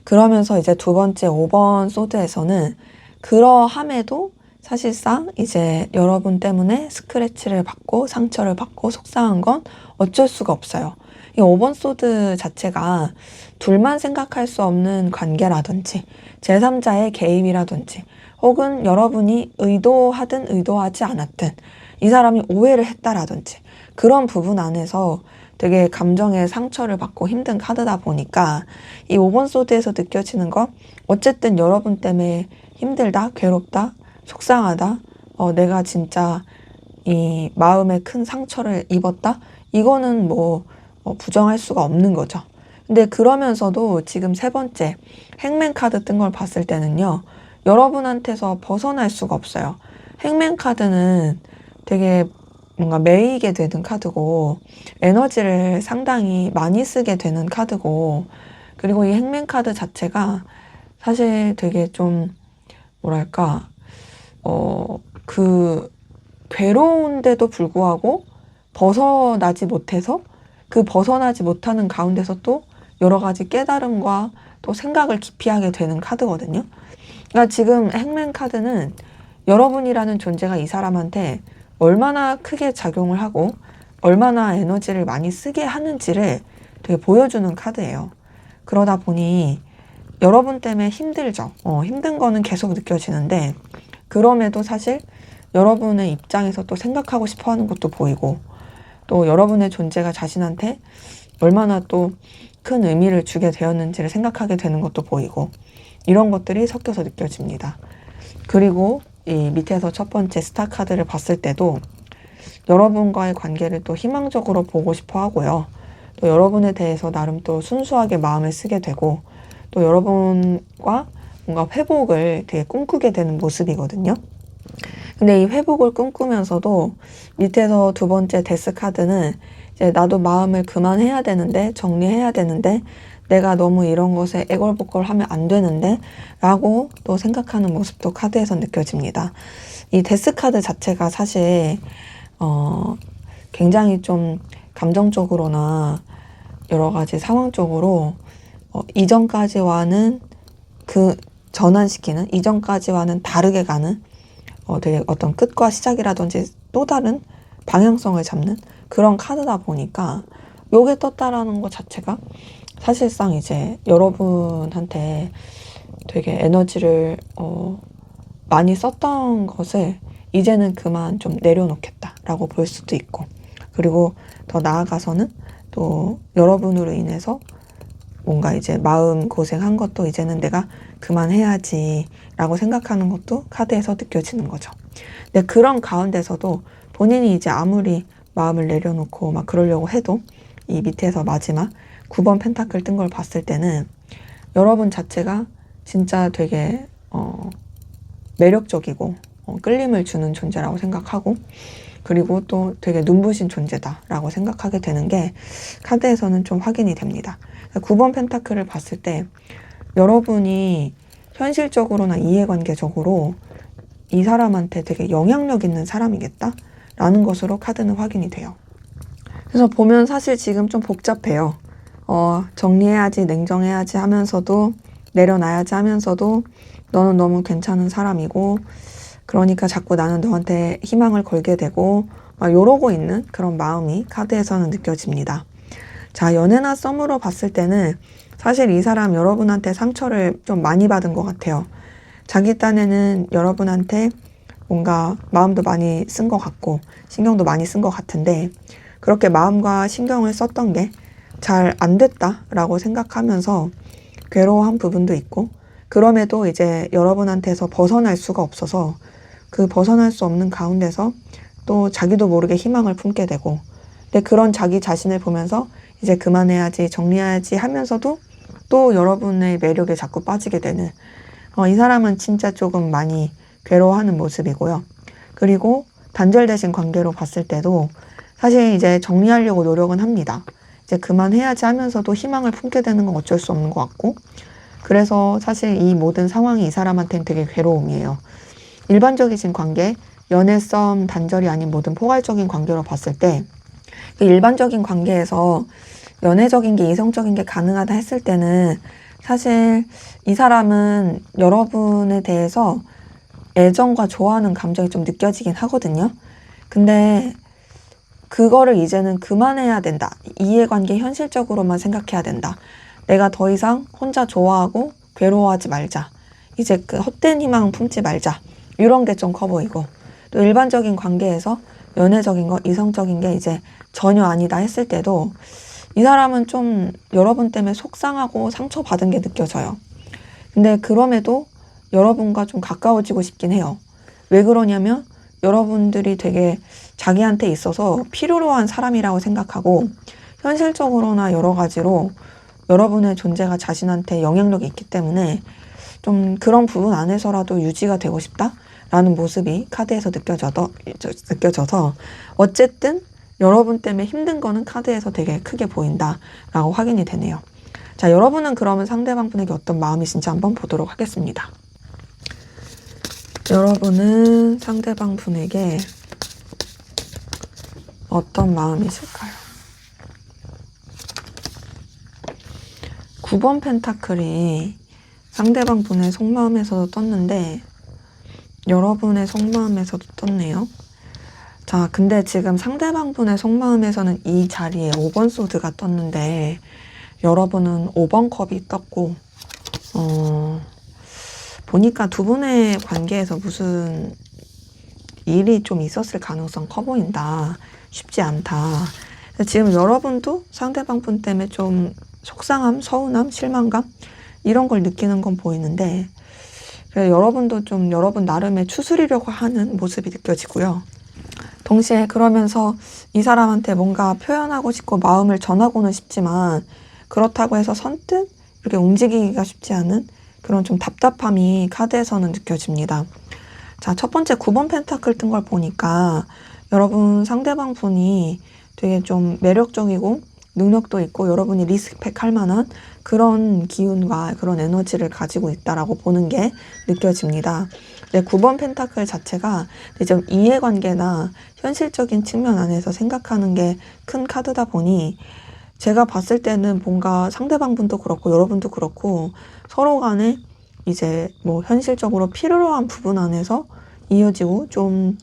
그러면서 이제 두 번째 5번 소드에서는 그러함에도 사실상 이제 여러분 때문에 스크래치를 받고 상처를 받고 속상한 건 어쩔 수가 없어요. 이 5번 소드 자체가 둘만 생각할 수 없는 관계라든지 제3자의 개입이라든지 혹은 여러분이 의도하든 의도하지 않았든 이 사람이 오해를 했다라든지 그런 부분 안에서 되게 감정의 상처를 받고 힘든 카드다 보니까 이 5번 소드에서 느껴지는 건 어쨌든 여러분 때문에 힘들다, 괴롭다, 속상하다, 내가 진짜 이 마음에 큰 상처를 입었다? 이거는 뭐 부정할 수가 없는 거죠. 근데 그러면서도 지금 세 번째 행맨 카드 뜬 걸 봤을 때는요, 여러분한테서 벗어날 수가 없어요. 행맨 카드는 되게 뭔가 매이게 되는 카드고 에너지를 상당히 많이 쓰게 되는 카드고, 그리고 이 행맨 카드 자체가 사실 되게 좀 뭐랄까 그 괴로운데도 불구하고 벗어나지 못해서 그 벗어나지 못하는 가운데서 또 여러 가지 깨달음과 또 생각을 깊이 하게 되는 카드거든요. 그러니까 지금 행맨 카드는 여러분이라는 존재가 이 사람한테 얼마나 크게 작용을 하고 얼마나 에너지를 많이 쓰게 하는지를 되게 보여주는 카드예요. 그러다 보니 여러분 때문에 힘들죠. 힘든 거는 계속 느껴지는데 그럼에도 사실 여러분의 입장에서 또 생각하고 싶어 하는 것도 보이고 또 여러분의 존재가 자신한테 얼마나 또 큰 의미를 주게 되었는지를 생각하게 되는 것도 보이고 이런 것들이 섞여서 느껴집니다. 그리고 이 밑에서 첫 번째 스타 카드를 봤을 때도 여러분과의 관계를 또 희망적으로 보고 싶어 하고요. 또 여러분에 대해서 나름 또 순수하게 마음을 쓰게 되고 또 여러분과 뭔가 회복을 되게 꿈꾸게 되는 모습이거든요. 근데 이 회복을 꿈꾸면서도 밑에서 두 번째 데스 카드는 이제 나도 마음을 그만해야 되는데 정리해야 되는데 내가 너무 이런 것에 애걸복걸하면 안 되는데 라고 또 생각하는 모습도 카드에서 느껴집니다. 이 데스 카드 자체가 사실 굉장히 좀 감정적으로나 여러 가지 상황적으로 이전까지와는 그 전환시키는 이전까지와는 다르게 가는 되게 어떤 끝과 시작이라든지 또 다른 방향성을 잡는 그런 카드다 보니까 요게 떴다라는 것 자체가 사실상 이제 여러분한테 되게 에너지를 많이 썼던 것을 이제는 그만 좀 내려놓겠다라고 볼 수도 있고 그리고 더 나아가서는 또 여러분으로 인해서 뭔가 이제 마음 고생한 것도 이제는 내가 그만해야지 라고 생각하는 것도 카드에서 느껴지는 거죠. 근데 그런 가운데서도 본인이 이제 아무리 마음을 내려놓고 막 그러려고 해도 이 밑에서 마지막 9번 펜타클 뜬 걸 봤을 때는 여러분 자체가 진짜 되게 매력적이고 끌림을 주는 존재라고 생각하고 그리고 또 되게 눈부신 존재다라고 생각하게 되는 게 카드에서는 좀 확인이 됩니다. 9번 펜타클을 봤을 때 여러분이 현실적으로나 이해관계적으로 이 사람한테 되게 영향력 있는 사람이겠다라는 것으로 카드는 확인이 돼요. 그래서 보면 사실 지금 좀 복잡해요. 정리해야지, 냉정해야지 하면서도 내려놔야지 하면서도 너는 너무 괜찮은 사람이고 그러니까 자꾸 나는 너한테 희망을 걸게 되고 막 이러고 있는 그런 마음이 카드에서는 느껴집니다. 자, 연애나 썸으로 봤을 때는 사실 이 사람 여러분한테 상처를 좀 많이 받은 것 같아요. 자기 딴에는 여러분한테 뭔가 마음도 많이 쓴 것 같고 신경도 많이 쓴 것 같은데 그렇게 마음과 신경을 썼던 게 잘 안 됐다라고 생각하면서 괴로워한 부분도 있고 그럼에도 이제 여러분한테서 벗어날 수가 없어서 그 벗어날 수 없는 가운데서 또 자기도 모르게 희망을 품게 되고 근데 그런 자기 자신을 보면서 이제 그만해야지 정리해야지 하면서도 또 여러분의 매력에 자꾸 빠지게 되는 이 사람은 진짜 조금 많이 괴로워하는 모습이고요. 그리고 단절되신 관계로 봤을 때도 사실 이제 정리하려고 노력은 합니다. 이제 그만해야지 하면서도 희망을 품게 되는 건 어쩔 수 없는 것 같고 그래서 사실 이 모든 상황이 이 사람한테는 되게 괴로움이에요. 일반적이신 관계, 연애, 썸, 단절이 아닌 모든 포괄적인 관계로 봤을 때 그 일반적인 관계에서 연애적인 게 이성적인 게 가능하다 했을 때는 사실 이 사람은 여러분에 대해서 애정과 좋아하는 감정이 좀 느껴지긴 하거든요. 근데 그거를 이제는 그만해야 된다. 이해관계 현실적으로만 생각해야 된다. 내가 더 이상 혼자 좋아하고 괴로워하지 말자. 이제 그 헛된 희망 품지 말자. 이런 게 좀 커 보이고 또 일반적인 관계에서 연애적인 거, 이성적인 게 이제 전혀 아니다 했을 때도 이 사람은 좀 여러분 때문에 속상하고 상처받은 게 느껴져요. 근데 그럼에도 여러분과 좀 가까워지고 싶긴 해요. 왜 그러냐면 여러분들이 되게 자기한테 있어서 필요로 한 사람이라고 생각하고 현실적으로나 여러 가지로 여러분의 존재가 자신한테 영향력이 있기 때문에 좀 그런 부분 안에서라도 유지가 되고 싶다라는 모습이 카드에서 느껴져서 어쨌든 여러분 때문에 힘든 거는 카드에서 되게 크게 보인다라고 확인이 되네요. 자, 여러분은 그러면 상대방 분에게 어떤 마음이신지 한번 보도록 하겠습니다. 여러분은 상대방 분에게 어떤 마음이실까요? 9번 펜타클이 상대방 분의 속마음에서도 떴는데 여러분의 속마음에서도 떴네요. 자, 근데 지금 상대방분의 속마음에서는 이 자리에 5번 소드가 떴는데 여러분은 5번 컵이 떴고 보니까 두 분의 관계에서 무슨 일이 좀 있었을 가능성 커 보인다. 쉽지 않다. 지금 여러분도 상대방 분 때문에 좀 속상함, 서운함, 실망감 이런 걸 느끼는 건 보이는데 여러분도 좀 여러분 나름의 추스리려고 하는 모습이 느껴지고요. 동시에 그러면서 이 사람한테 뭔가 표현하고 싶고 마음을 전하고는 싶지만 그렇다고 해서 선뜻 이렇게 움직이기가 쉽지 않은 그런 좀 답답함이 카드에서는 느껴집니다. 자, 첫 번째 9번 펜타클 뜬 걸 보니까 여러분 상대방 분이 되게 좀 매력적이고 능력도 있고 여러분이 리스펙할 만한 그런 기운과 그런 에너지를 가지고 있다라고 보는 게 느껴집니다. 9번 펜타클 자체가 좀 이해관계나 현실적인 측면 안에서 생각하는 게 큰 카드다 보니 제가 봤을 때는 뭔가 상대방 분도 그렇고 여러분도 그렇고 서로 간에 이제 뭐 현실적으로 필요한 부분 안에서 이어지고 좀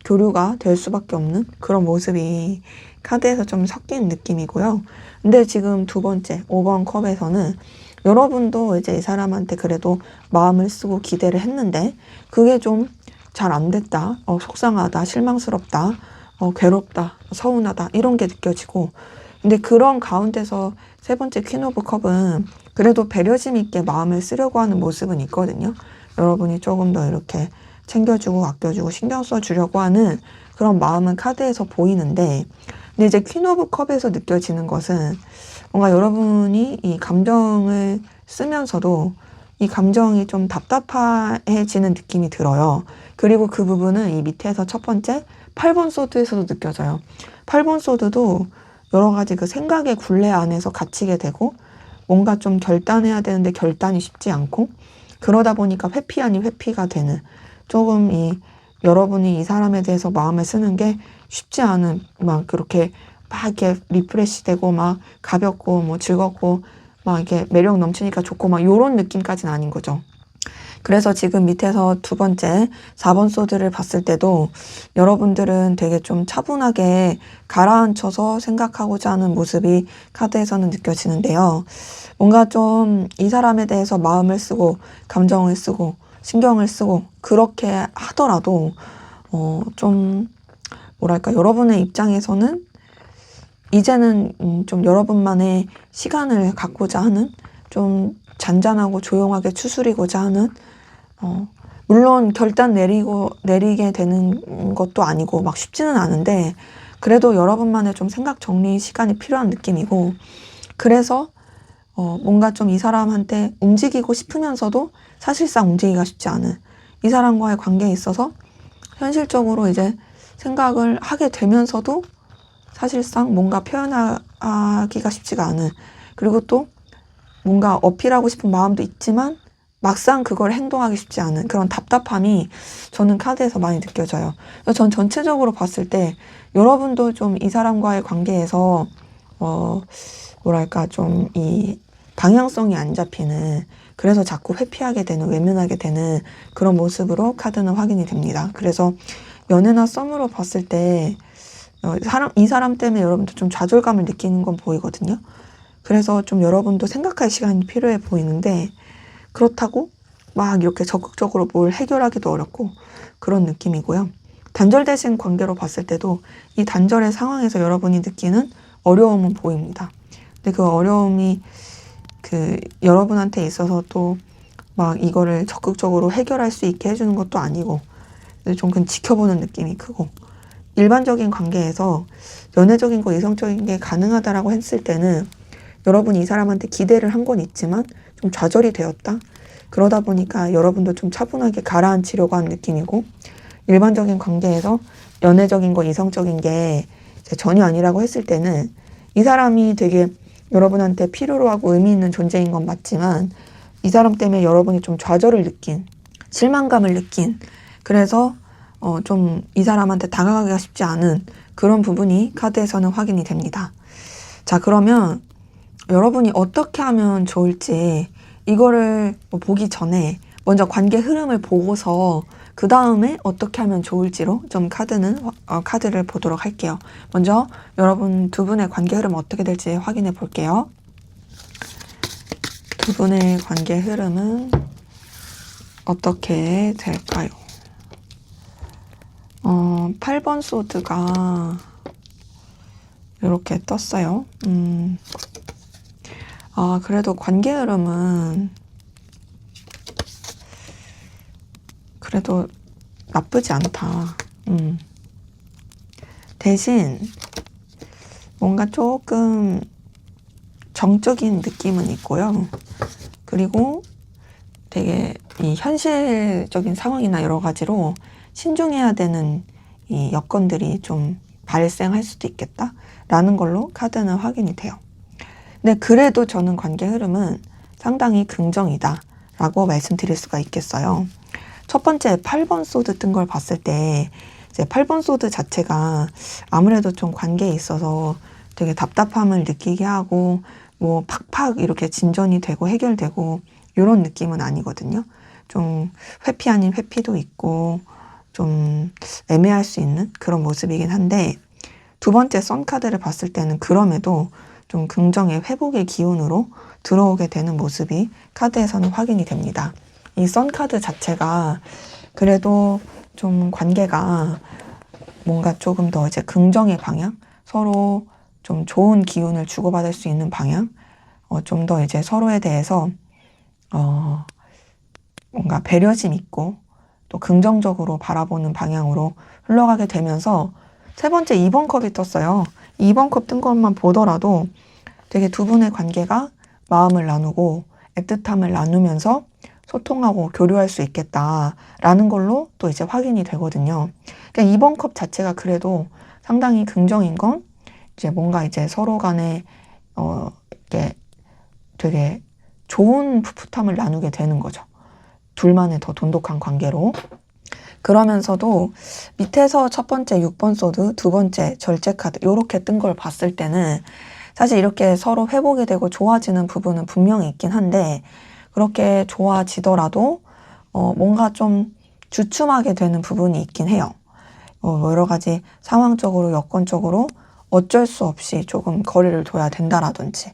교류가 될 수밖에 없는 그런 모습이 카드에서 좀 섞인 느낌이고요. 근데 지금 두 번째 5번 컵에서는 여러분도 이제 이 사람한테 그래도 마음을 쓰고 기대를 했는데 그게 좀 잘 안 됐다. 속상하다, 실망스럽다, 괴롭다, 서운하다 이런 게 느껴지고 근데 그런 가운데서 세 번째 퀸 오브 컵은 그래도 배려심 있게 마음을 쓰려고 하는 모습은 있거든요. 여러분이 조금 더 이렇게 챙겨주고 아껴주고 신경 써주려고 하는 그런 마음은 카드에서 보이는데 근데 이제 퀸 오브 컵에서 느껴지는 것은 뭔가 여러분이 이 감정을 쓰면서도 이 감정이 좀 답답해지는 느낌이 들어요. 그리고 그 부분은 이 밑에서 첫 번째 8번 소드에서도 느껴져요. 8번 소드도 여러 가지 그 생각의 굴레 안에서 갇히게 되고 뭔가 좀 결단해야 되는데 결단이 쉽지 않고 그러다 보니까 회피 아닌 회피가 되는 조금 이 여러분이 이 사람에 대해서 마음을 쓰는 게 쉽지 않은 막 그렇게 막 이렇게 리프레시 되고 막 가볍고 뭐 즐겁고 막 이렇게 매력 넘치니까 좋고 막 요런 느낌까지는 아닌 거죠. 그래서 지금 밑에서 두 번째 4번 소드를 봤을 때도 여러분들은 되게 좀 차분하게 가라앉혀서 생각하고자 하는 모습이 카드에서는 느껴지는데요. 뭔가 좀 이 사람에 대해서 마음을 쓰고 감정을 쓰고 신경을 쓰고 그렇게 하더라도 좀 뭐랄까 여러분의 입장에서는 이제는 좀 여러분만의 시간을 갖고자 하는 좀 잔잔하고 조용하게 추스리고자 하는 물론 결단 내리게 되는 것도 아니고 막 쉽지는 않은데 그래도 여러분만의 좀 생각 정리 시간이 필요한 느낌이고 그래서 뭔가 좀 이 사람한테 움직이고 싶으면서도 사실상 움직이기가 쉽지 않은 이 사람과의 관계에 있어서 현실적으로 이제 생각을 하게 되면서도 사실상 뭔가 표현하기가 쉽지가 않은 그리고 또 뭔가 어필하고 싶은 마음도 있지만 막상 그걸 행동하기 쉽지 않은 그런 답답함이 저는 카드에서 많이 느껴져요. 그래서 전 전체적으로 봤을 때 여러분도 좀 이 사람과의 관계에서 뭐랄까 좀 이 방향성이 안 잡히는 그래서 자꾸 회피하게 되는 외면하게 되는 그런 모습으로 카드는 확인이 됩니다. 그래서 연애나 썸으로 봤을 때 이 사람 때문에 여러분도 좀 좌절감을 느끼는 건 보이거든요. 그래서 좀 여러분도 생각할 시간이 필요해 보이는데 그렇다고 막 이렇게 적극적으로 뭘 해결하기도 어렵고 그런 느낌이고요. 단절되신 관계로 봤을 때도 이 단절의 상황에서 여러분이 느끼는 어려움은 보입니다. 근데 그 어려움이 그 여러분한테 있어서 또 막 이거를 적극적으로 해결할 수 있게 해주는 것도 아니고 좀 그냥 지켜보는 느낌이 크고 일반적인 관계에서 연애적인 거 이성적인 게 가능하다라고 했을 때는 여러분이 이 사람한테 기대를 한 건 있지만 좀 좌절이 되었다. 그러다 보니까 여러분도 좀 차분하게 가라앉히려고 하는 느낌이고 일반적인 관계에서 연애적인 거 이성적인 게 전혀 아니라고 했을 때는 이 사람이 되게 여러분한테 필요로 하고 의미 있는 존재인 건 맞지만 이 사람 때문에 여러분이 좀 좌절을 느낀 실망감을 느낀 그래서 좀 이 사람한테 다가가기가 쉽지 않은 그런 부분이 카드에서는 확인이 됩니다. 자, 그러면 여러분이 어떻게 하면 좋을지 이거를 보기 전에 먼저 관계 흐름을 보고서 그 다음에 어떻게 하면 좋을지로 좀 카드를 보도록 할게요. 먼저 여러분 두 분의 관계 흐름 어떻게 될지 확인해 볼게요. 두 분의 관계 흐름은 어떻게 될까요? 8번 소드가 이렇게 떴어요. 그래도 관계 흐름은 그래도 나쁘지 않다. 대신 뭔가 조금 정적인 느낌은 있고요. 그리고 되게 이 현실적인 상황이나 여러 가지로 신중해야 되는 이 여건들이 좀 발생할 수도 있겠다라는 걸로 카드는 확인이 돼요. 근데 그래도 저는 관계 흐름은 상당히 긍정이다 라고 말씀드릴 수가 있겠어요. 첫 번째 8번 소드 뜬 걸 봤을 때 이제 8번 소드 자체가 아무래도 좀 관계에 있어서 되게 답답함을 느끼게 하고 뭐 팍팍 이렇게 진전이 되고 해결되고 이런 느낌은 아니거든요. 좀 회피 아닌 회피도 있고 좀 애매할 수 있는 그런 모습이긴 한데, 두 번째 선 카드를 봤을 때는 그럼에도 좀 긍정의 회복의 기운으로 들어오게 되는 모습이 카드에서는 확인이 됩니다. 이 선 카드 자체가 그래도 좀 관계가 뭔가 조금 더 이제 긍정의 방향, 서로 좀 좋은 기운을 주고받을 수 있는 방향, 좀 더 이제 서로에 대해서 뭔가 배려심 있고 또 긍정적으로 바라보는 방향으로 흘러가게 되면서, 세 번째 2번 컵이 떴어요. 2번 컵 뜬 것만 보더라도 되게 두 분의 관계가 마음을 나누고 애틋함을 나누면서 소통하고 교류할 수 있겠다라는 걸로 또 이제 확인이 되거든요. 그러니까 2번 컵 자체가 그래도 상당히 긍정인 건 이제 뭔가 이제 서로 간에 이게 되게 좋은 풋풋함을 나누게 되는 거죠. 둘만의 더 돈독한 관계로. 그러면서도 밑에서 첫 번째 6번 소드, 두 번째 절제 카드 이렇게 뜬 걸 봤을 때는 사실 이렇게 서로 회복이 되고 좋아지는 부분은 분명히 있긴 한데, 그렇게 좋아지더라도 뭔가 좀 주춤하게 되는 부분이 있긴 해요. 여러 가지 상황적으로 여건적으로 어쩔 수 없이 조금 거리를 둬야 된다라든지,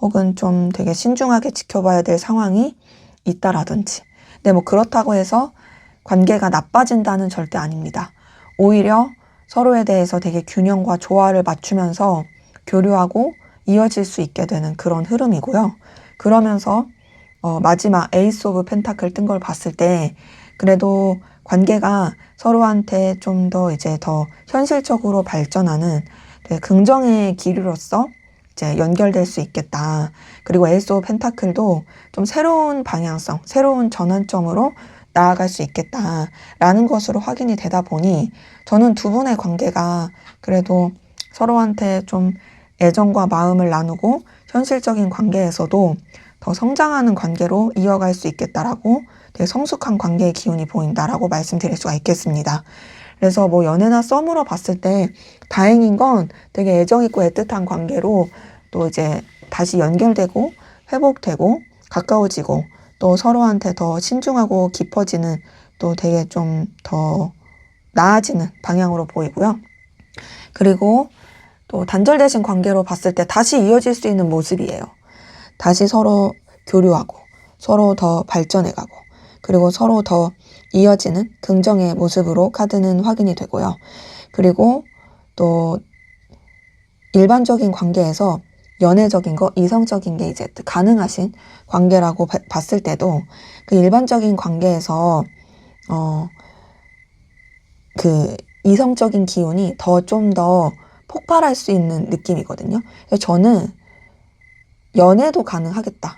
혹은 좀 되게 신중하게 지켜봐야 될 상황이 있다라든지. 근데 뭐 그렇다고 해서 관계가 나빠진다는 절대 아닙니다. 오히려 서로에 대해서 되게 균형과 조화를 맞추면서 교류하고 이어질 수 있게 되는 그런 흐름이고요. 그러면서 마지막 에이스 오브 펜타클 뜬 걸 봤을 때 그래도 관계가 서로한테 좀 더 이제 더 현실적으로 발전하는 되게 긍정의 길이로서 이제 연결될 수 있겠다. 그리고 에이스 오브 펜타클도 좀 새로운 방향성, 새로운 전환점으로 나아갈 수 있겠다라는 것으로 확인이 되다 보니, 저는 두 분의 관계가 그래도 서로한테 좀 애정과 마음을 나누고 현실적인 관계에서도 더 성장하는 관계로 이어갈 수 있겠다라고, 되게 성숙한 관계의 기운이 보인다라고 말씀드릴 수가 있겠습니다. 그래서 뭐 연애나 썸으로 봤을 때 다행인 건 되게 애정있고 애틋한 관계로 또 이제 다시 연결되고 회복되고 가까워지고 또 서로한테 더 신중하고 깊어지는, 또 되게 좀 더 나아지는 방향으로 보이고요. 그리고 또 단절되신 관계로 봤을 때 다시 이어질 수 있는 모습이에요. 다시 서로 교류하고 서로 더 발전해가고 그리고 서로 더 이어지는 긍정의 모습으로 카드는 확인이 되고요. 그리고 또 일반적인 관계에서 연애적인 거, 이성적인 게 이제 가능하신 관계라고 봤을 때도 그 일반적인 관계에서 그 이성적인 기운이 좀 더 폭발할 수 있는 느낌이거든요. 그래서 저는 연애도 가능하겠다.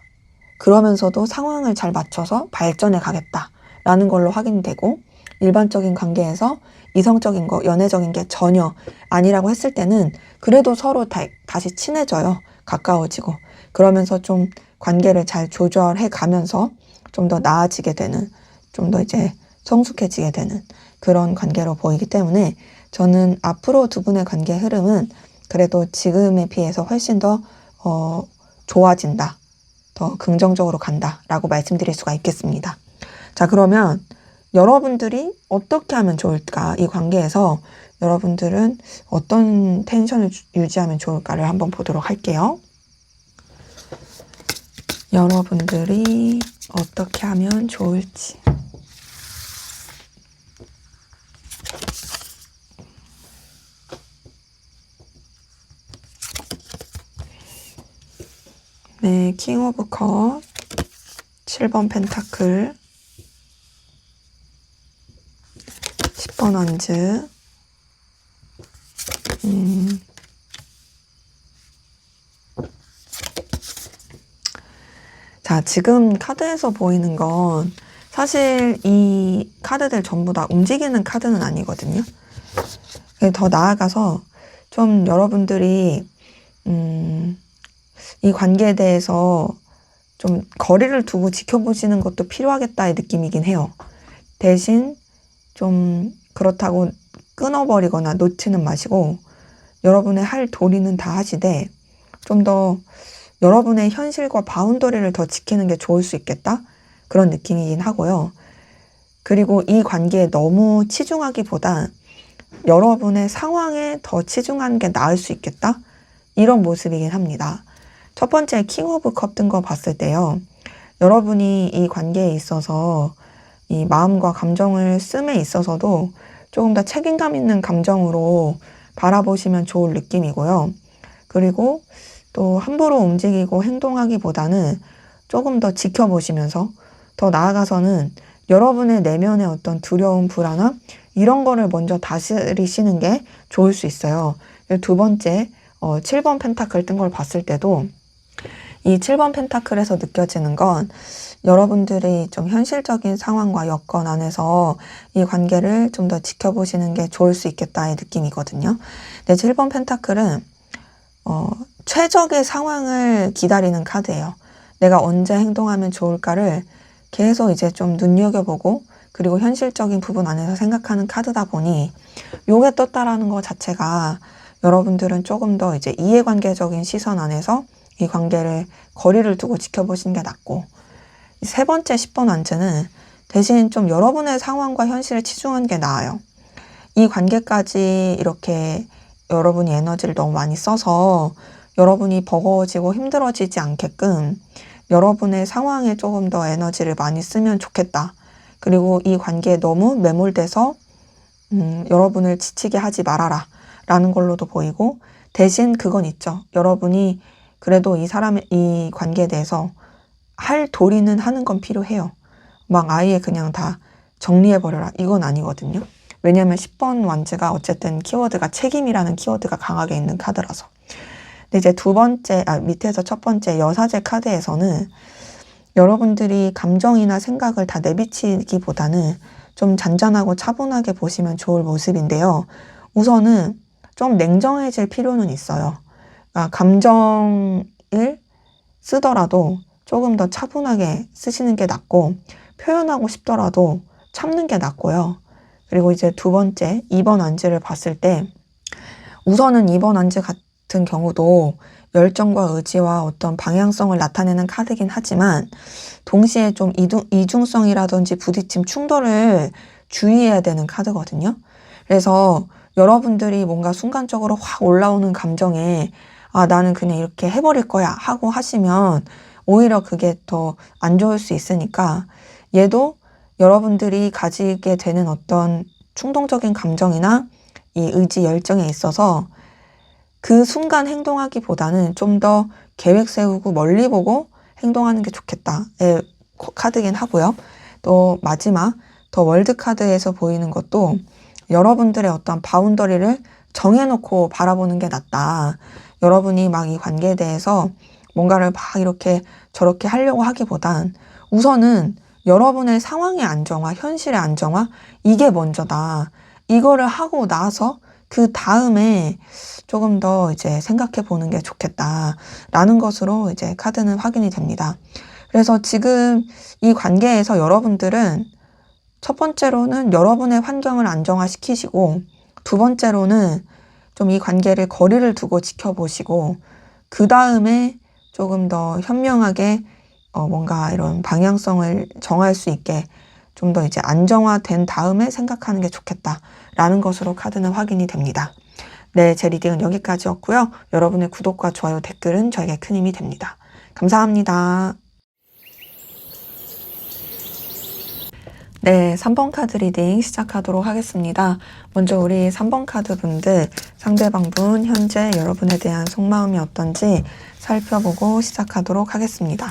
그러면서도 상황을 잘 맞춰서 발전해 가겠다라는 걸로 확인되고, 일반적인 관계에서 이성적인 거, 연애적인 게 전혀 아니라고 했을 때는 그래도 서로 다시 친해져요. 가까워지고. 그러면서 좀 관계를 잘 조절해 가면서 좀 더 나아지게 되는, 좀 더 이제 성숙해지게 되는 그런 관계로 보이기 때문에, 저는 앞으로 두 분의 관계 흐름은 그래도 지금에 비해서 훨씬 더 좋아진다, 더 긍정적으로 간다라고 말씀드릴 수가 있겠습니다. 자, 그러면 여러분들이 어떻게 하면 좋을까? 이 관계에서 여러분들은 어떤 텐션을 유지하면 좋을까를 한번 보도록 할게요. 여러분들이 어떻게 하면 좋을지. 네, 킹 오브 컵, 7번 펜타클, 10번 원즈, 자, 지금 카드에서 보이는 건 사실 이 카드들 전부 다 움직이는 카드는 아니거든요. 더 나아가서 좀 여러분들이 이 관계에 대해서 좀 거리를 두고 지켜보시는 것도 필요하겠다의 느낌이긴 해요. 대신 좀 그렇다고 끊어버리거나 놓지는 마시고 여러분의 할 도리는 다 하시되 좀 더 여러분의 현실과 바운더리를 더 지키는 게 좋을 수 있겠다? 그런 느낌이긴 하고요. 그리고 이 관계에 너무 치중하기보다 여러분의 상황에 더 치중하는 게 나을 수 있겠다? 이런 모습이긴 합니다. 첫 번째 킹 오브 컵 뜬 거 봤을 때요. 여러분이 이 관계에 있어서 이 마음과 감정을 씀에 있어서도 조금 더 책임감 있는 감정으로 바라보시면 좋을 느낌이고요. 그리고 또 함부로 움직이고 행동하기보다는 조금 더 지켜보시면서 더 나아가서는 여러분의 내면의 어떤 두려움, 불안함 이런 거를 먼저 다스리시는 게 좋을 수 있어요. 두 번째 7번 펜타클 뜬 걸 봤을 때도 이 7번 펜타클에서 느껴지는 건 여러분들이 좀 현실적인 상황과 여건 안에서 이 관계를 좀 더 지켜보시는 게 좋을 수 있겠다의 느낌이거든요. 근데 7번 펜타클은 최적의 상황을 기다리는 카드예요. 내가 언제 행동하면 좋을까를 계속 이제 좀 눈여겨보고 그리고 현실적인 부분 안에서 생각하는 카드다 보니 요게 떴다라는 것 자체가 여러분들은 조금 더 이제 이해관계적인 시선 안에서 이 관계를 거리를 두고 지켜보시는 게 낫고 세 번째 10번 완즈는 대신 좀 여러분의 상황과 현실에 치중하는 게 나아요. 이 관계까지 이렇게 여러분이 에너지를 너무 많이 써서 여러분이 버거워지고 힘들어지지 않게끔 여러분의 상황에 조금 더 에너지를 많이 쓰면 좋겠다. 그리고 이 관계에 너무 매몰돼서 여러분을 지치게 하지 말아라 라는 걸로도 보이고 대신 그건 있죠. 여러분이 그래도 이 관계에 대해서 할 도리는 하는 건 필요해요. 막 아예 그냥 다 정리해버려라. 이건 아니거든요. 왜냐하면 10번 완즈가 어쨌든 키워드가 책임이라는 키워드가 강하게 있는 카드라서. 근데 이제 밑에서 첫 번째 여사제 카드에서는 여러분들이 감정이나 생각을 다 내비치기보다는 좀 잔잔하고 차분하게 보시면 좋을 모습인데요. 우선은 좀 냉정해질 필요는 있어요. 감정을 쓰더라도 조금 더 차분하게 쓰시는 게 낫고 표현하고 싶더라도 참는 게 낫고요. 그리고 이제 두 번째 2번 완즈를 봤을 때 우선은 2번 완즈 같은 경우도 열정과 의지와 어떤 방향성을 나타내는 카드긴 하지만 동시에 좀 이중성이라든지 부딪힘 충돌을 주의해야 되는 카드거든요. 그래서 여러분들이 뭔가 순간적으로 확 올라오는 감정에 나는 그냥 이렇게 해버릴 거야 하고 하시면 오히려 그게 더 안 좋을 수 있으니까 얘도 여러분들이 가지게 되는 어떤 충동적인 감정이나 이 의지, 열정에 있어서 그 순간 행동하기보다는 좀 더 계획 세우고 멀리 보고 행동하는 게 좋겠다의 카드긴 하고요. 또 마지막 더 월드 카드에서 보이는 것도 여러분들의 어떤 바운더리를 정해놓고 바라보는 게 낫다. 여러분이 막 이 관계에 대해서 뭔가를 막 이렇게 저렇게 하려고 하기보단 우선은 여러분의 상황의 안정화, 현실의 안정화 이게 먼저다. 이거를 하고 나서 그 다음에 조금 더 이제 생각해 보는 게 좋겠다라는 것으로 이제 카드는 확인이 됩니다. 그래서 지금 이 관계에서 여러분들은 첫 번째로는 여러분의 환경을 안정화시키시고 두 번째로는 좀 이 관계를 거리를 두고 지켜보시고 그 다음에 조금 더 현명하게 뭔가 이런 방향성을 정할 수 있게 좀 더 이제 안정화된 다음에 생각하는 게 좋겠다라는 것으로 카드는 확인이 됩니다. 네, 제 리딩은 여기까지였고요. 여러분의 구독과 좋아요, 댓글은 저에게 큰 힘이 됩니다. 감사합니다. 네, 3번 카드 리딩 시작하도록 하겠습니다. 먼저 우리 3번 카드 분들, 상대방 분, 현재 여러분에 대한 속마음이 어떤지 살펴보고 시작하도록 하겠습니다.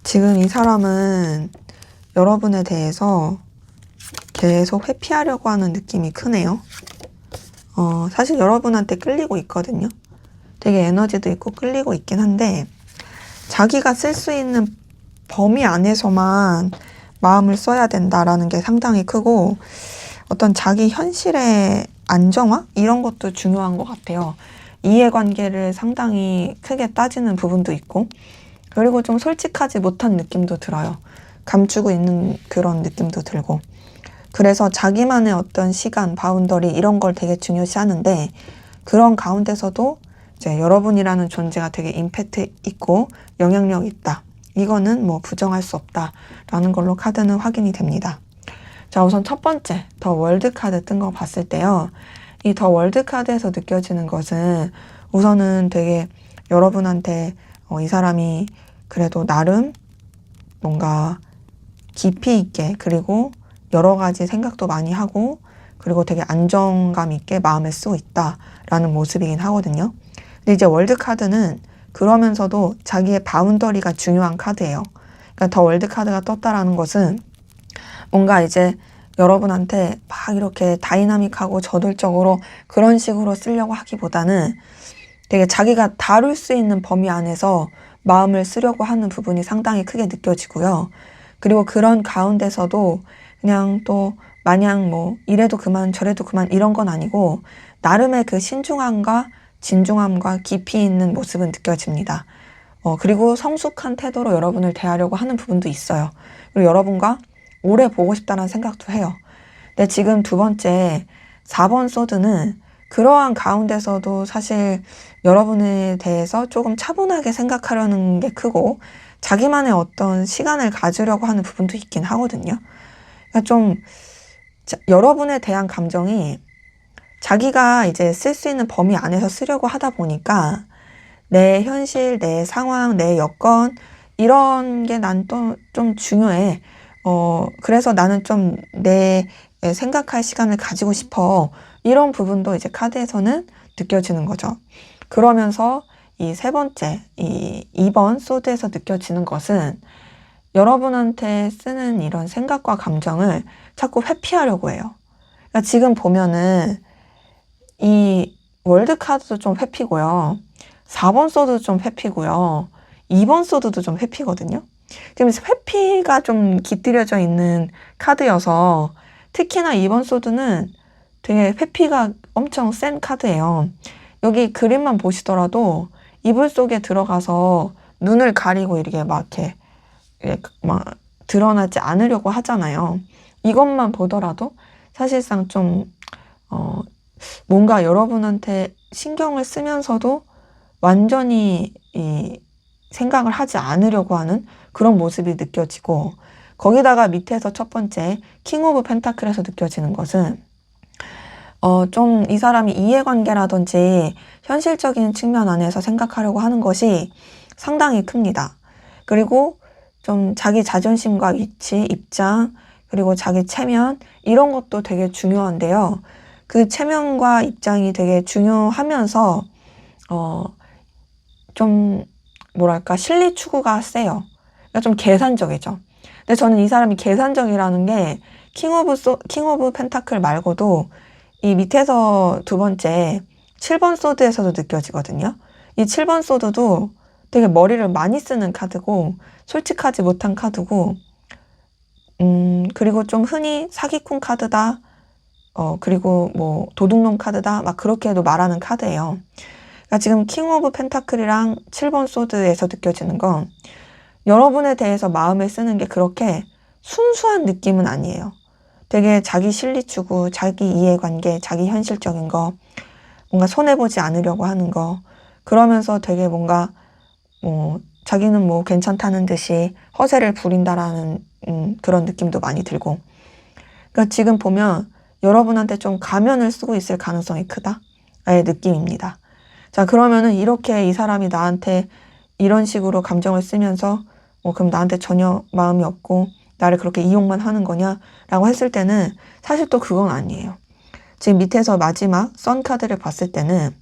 지금 이 사람은 여러분에 대해서 계속 회피하려고 하는 느낌이 크네요. 사실 여러분한테 끌리고 있거든요. 되게 에너지도 있고 끌리고 있긴 한데 자기가 쓸 수 있는 범위 안에서만 마음을 써야 된다라는 게 상당히 크고 어떤 자기 현실의 안정화? 이런 것도 중요한 것 같아요. 이해관계를 상당히 크게 따지는 부분도 있고 그리고 좀 솔직하지 못한 느낌도 들어요. 감추고 있는 그런 느낌도 들고 그래서 자기만의 어떤 시간, 바운더리 이런 걸 되게 중요시 하는데 그런 가운데서도 이제 여러분이라는 존재가 되게 임팩트 있고 영향력 있다. 이거는 뭐 부정할 수 없다라는 걸로 카드는 확인이 됩니다. 자, 우선 첫 번째 더 월드 카드 뜬 거 봤을 때요. 이 더 월드 카드에서 느껴지는 것은 우선은 되게 여러분한테 이 사람이 그래도 나름 뭔가 깊이 있게 그리고 여러 가지 생각도 많이 하고 그리고 되게 안정감 있게 마음에 쓰고 있다라는 모습이긴 하거든요. 근데 이제 월드 카드는 그러면서도 자기의 바운더리가 중요한 카드예요. 그러니까 더 월드 카드가 떴다라는 것은 뭔가 이제 여러분한테 막 이렇게 다이나믹하고 저돌적으로 그런 식으로 쓰려고 하기보다는 되게 자기가 다룰 수 있는 범위 안에서 마음을 쓰려고 하는 부분이 상당히 크게 느껴지고요. 그리고 그런 가운데서도 그냥 또 마냥 뭐 이래도 그만 저래도 그만 이런 건 아니고 나름의 그 신중함과 진중함과 깊이 있는 모습은 느껴집니다. 그리고 성숙한 태도로 여러분을 대하려고 하는 부분도 있어요. 그리고 여러분과 오래 보고 싶다는 생각도 해요. 근데 지금 두 번째 4번 소드는 그러한 가운데서도 사실 여러분에 대해서 조금 차분하게 생각하려는 게 크고 자기만의 어떤 시간을 가지려고 하는 부분도 있긴 하거든요. 그러니까 좀 여러분에 대한 감정이 자기가 이제 쓸 수 있는 범위 안에서 쓰려고 하다 보니까 내 현실, 내 상황, 내 여건 이런 게 난 또 좀 중요해. 그래서 나는 좀 내 생각할 시간을 가지고 싶어. 이런 부분도 이제 카드에서는 느껴지는 거죠. 그러면서 이 세 번째, 이 2번 소드에서 느껴지는 것은 여러분한테 쓰는 이런 생각과 감정을 자꾸 회피하려고 해요. 그러니까 지금 보면은 이 월드 카드도 좀 회피고요. 4번 소드도 좀 회피고요. 2번 소드도 좀 회피거든요. 지금 회피가 좀 깃들여져 있는 카드여서 특히나 2번 소드는 되게 회피가 엄청 센 카드예요. 여기 그림만 보시더라도 이불 속에 들어가서 눈을 가리고 이렇게 막 드러나지 않으려고 하잖아요. 이것만 보더라도 사실상 좀 뭔가 여러분한테 신경을 쓰면서도 완전히 이 생각을 하지 않으려고 하는 그런 모습이 느껴지고 거기다가 밑에서 첫 번째 킹 오브 펜타클에서 느껴지는 것은 좀 이 사람이 이해관계라든지 현실적인 측면 안에서 생각하려고 하는 것이 상당히 큽니다. 그리고 좀 자기 자존심과 위치, 입장, 그리고 자기 체면 이런 것도 되게 중요한데요. 그 체면과 입장이 되게 중요하면서 좀 뭐랄까 실리 추구가 세요. 그러니까 좀 계산적이죠. 근데 저는 이 사람이 계산적이라는 게 킹 오브 펜타클 말고도 이 밑에서 두 번째 7번 소드에서도 느껴지거든요. 이 7번 소드도 되게 머리를 많이 쓰는 카드고 솔직하지 못한 카드고 그리고 좀 흔히 사기꾼 카드다. 그리고 뭐 도둑놈 카드다. 막 그렇게도 말하는 카드예요. 그러니까 지금 킹 오브 펜타클이랑 7번 소드에서 느껴지는 건 여러분에 대해서 마음을 쓰는 게 그렇게 순수한 느낌은 아니에요. 되게 자기 실리 추구, 자기 이해관계, 자기 현실적인 거, 뭔가 손해보지 않으려고 하는 거. 그러면서 되게 뭔가 자기는 뭐 괜찮다는 듯이 허세를 부린다라는 그런 느낌도 많이 들고. 그러니까 지금 보면 여러분한테 좀 가면을 쓰고 있을 가능성이 크다의 느낌입니다. 자, 그러면은 이렇게 이 사람이 나한테 이런 식으로 감정을 쓰면서 그럼 나한테 전혀 마음이 없고 나를 그렇게 이용만 하는 거냐라고 했을 때는 사실 또 그건 아니에요. 지금 밑에서 마지막 선 카드를 봤을 때는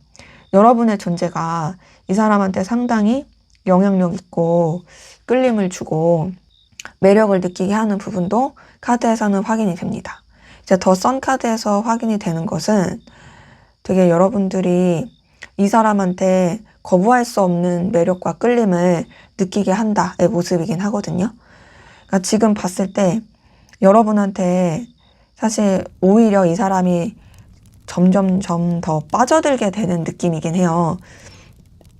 여러분의 존재가 이 사람한테 상당히 영향력 있고 끌림을 주고 매력을 느끼게 하는 부분도 카드에서는 확인이 됩니다. 이제 더 선 카드에서 확인이 되는 것은 되게 여러분들이 이 사람한테 거부할 수 없는 매력과 끌림을 느끼게 한다의 모습이긴 하거든요. 그러니까 지금 봤을 때 여러분한테 사실 오히려 이 사람이 점점점 더 빠져들게 되는 느낌이긴 해요.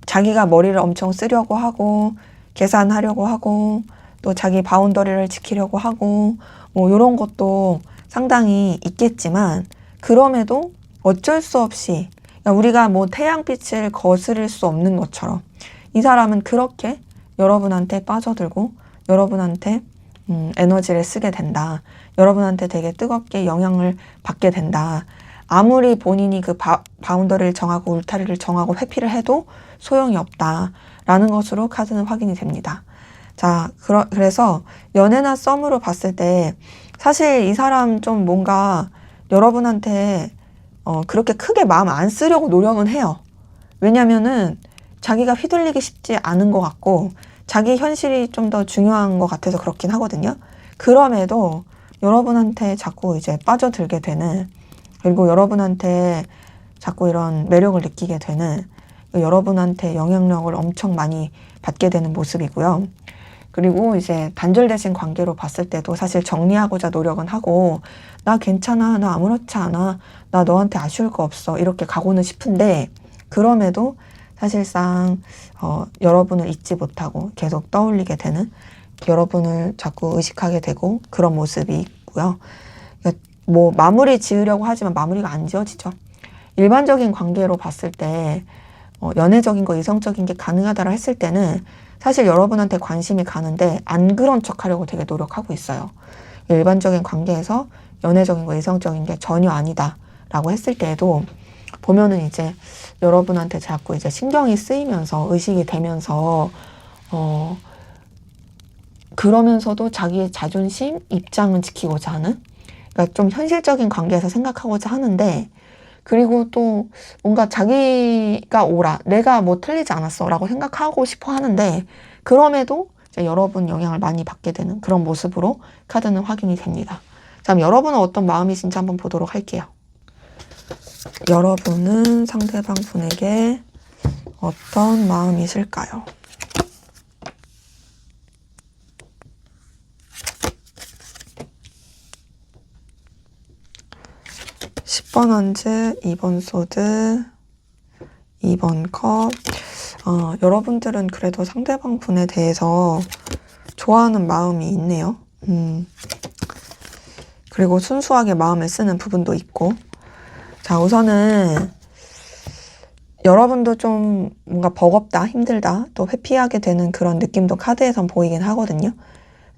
자기가 머리를 엄청 쓰려고 하고 계산하려고 하고 또 자기 바운더리를 지키려고 하고 뭐 이런 것도 상당히 있겠지만 그럼에도 어쩔 수 없이 우리가 뭐 태양빛을 거스를 수 없는 것처럼 이 사람은 그렇게 여러분한테 빠져들고 여러분한테 에너지를 쓰게 된다. 여러분한테 되게 뜨겁게 영향을 받게 된다. 아무리 본인이 그 바운더리를 정하고 울타리를 정하고 회피를 해도 소용이 없다라는 것으로 카드는 확인이 됩니다. 자, 그래서 연애나 썸으로 봤을 때 사실 이 사람 좀 뭔가 여러분한테 그렇게 크게 마음 안 쓰려고 노력은 해요. 왜냐면은 자기가 휘둘리기 쉽지 않은 것 같고 자기 현실이 좀 더 중요한 것 같아서 그렇긴 하거든요. 그럼에도 여러분한테 자꾸 이제 빠져들게 되는, 그리고 여러분한테 자꾸 이런 매력을 느끼게 되는, 여러분한테 영향력을 엄청 많이 받게 되는 모습이고요. 그리고 이제 단절되신 관계로 봤을 때도 사실 정리하고자 노력은 하고 나 괜찮아, 나 아무렇지 않아, 나 너한테 아쉬울 거 없어 이렇게 가고는 싶은데 그럼에도 사실상 여러분을 잊지 못하고 계속 떠올리게 되는, 여러분을 자꾸 의식하게 되고 그런 모습이 있고요. 뭐 마무리 지으려고 하지만 마무리가 안 지어지죠. 일반적인 관계로 봤을 때 연애적인 거, 이성적인 게 가능하다라 했을 때는 사실 여러분한테 관심이 가는데 안 그런 척 하려고 되게 노력하고 있어요. 일반적인 관계에서 연애적인 거, 이성적인 게 전혀 아니다 라고 했을 때에도 보면은 이제 여러분한테 자꾸 이제 신경이 쓰이면서 의식이 되면서 그러면서도 자기의 자존심, 입장은 지키고자 하는, 그러니까 좀 현실적인 관계에서 생각하고자 하는데, 그리고 또 뭔가 자기가 옳아, 내가 뭐 틀리지 않았어 라고 생각하고 싶어 하는데 그럼에도 이제 여러분 영향을 많이 받게 되는 그런 모습으로 카드는 확인이 됩니다. 자, 그럼 여러분은 어떤 마음이신지 한번 보도록 할게요. 여러분은 상대방 분에게 어떤 마음이실까요? (10번) 한즈, 2번 소드, 2번 컵. 여러분들은 그래도 상대방 분에 대해서 좋아하는 마음이 있네요. 그리고 순수하게 마음을 쓰는 부분도 있고. 자, 우선은 여러분도 좀 뭔가 버겁다, 힘들다, 또 회피하게 되는 그런 느낌도 카드에선 보이긴 하거든요.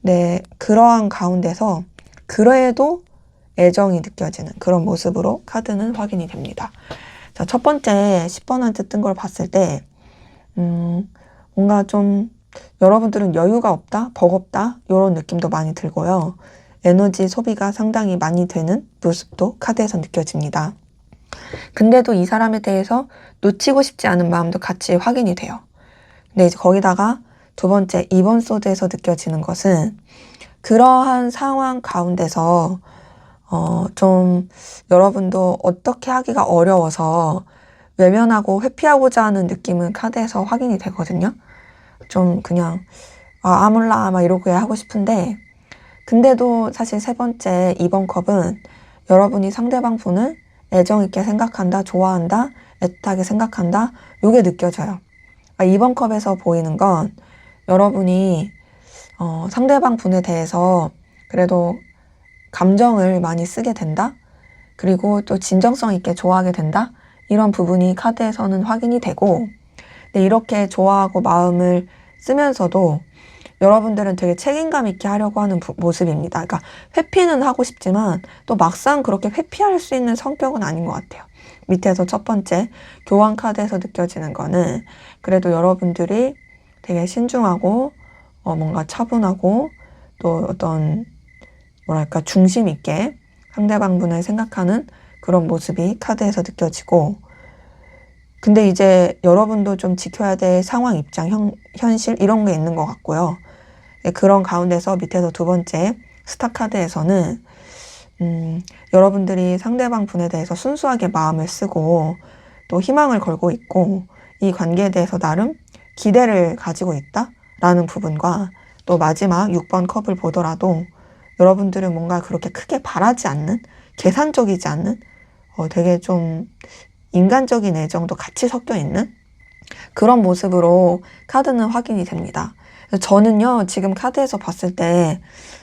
네, 그러한 가운데서 그래도 애정이 느껴지는 그런 모습으로 카드는 확인이 됩니다. 자, 첫 번째 10번 한테 뜬 걸 봤을 때 뭔가 좀 여러분들은 여유가 없다, 버겁다 이런 느낌도 많이 들고요. 에너지 소비가 상당히 많이 되는 모습도 카드에서 느껴집니다. 근데도 이 사람에 대해서 놓치고 싶지 않은 마음도 같이 확인이 돼요. 근데 이제 거기다가 두 번째 2번 소드에서 느껴지는 것은 그러한 상황 가운데서 좀 여러분도 어떻게 하기가 어려워서 외면하고 회피하고자 하는 느낌은 카드에서 확인이 되거든요. 좀 그냥 아몰라 막 이러고 하고 싶은데, 근데도 사실 세 번째 2번 컵은 여러분이 상대방 분을 애정 있게 생각한다, 좋아한다, 애틋하게 생각한다, 요게 느껴져요. 2번 컵에서 보이는 건 여러분이 상대방 분에 대해서 그래도 감정을 많이 쓰게 된다, 그리고 또 진정성 있게 좋아하게 된다, 이런 부분이 카드에서는 확인이 되고, 근데 이렇게 좋아하고 마음을 쓰면서도 여러분들은 되게 책임감 있게 하려고 하는 모습입니다. 그러니까 회피는 하고 싶지만 또 막상 그렇게 회피할 수 있는 성격은 아닌 것 같아요. 밑에서 첫 번째 교환 카드에서 느껴지는 거는 그래도 여러분들이 되게 신중하고 뭔가 차분하고 또 어떤 뭐랄까 중심 있게 상대방 분을 생각하는 그런 모습이 카드에서 느껴지고, 근데 이제 여러분도 좀 지켜야 될 상황, 입장, 현실 이런 게 있는 것 같고요. 그런 가운데서 밑에서 두 번째 스타 카드에서는 여러분들이 상대방 분에 대해서 순수하게 마음을 쓰고 또 희망을 걸고 있고 이 관계에 대해서 나름 기대를 가지고 있다라는 부분과, 또 마지막 6번 컵을 보더라도 여러분들은 뭔가 그렇게 크게 바라지 않는, 계산적이지 않는 되게 좀 인간적인 애정도 같이 섞여 있는 그런 모습으로 카드는 확인이 됩니다. 저는요, 지금 카드에서 봤을 때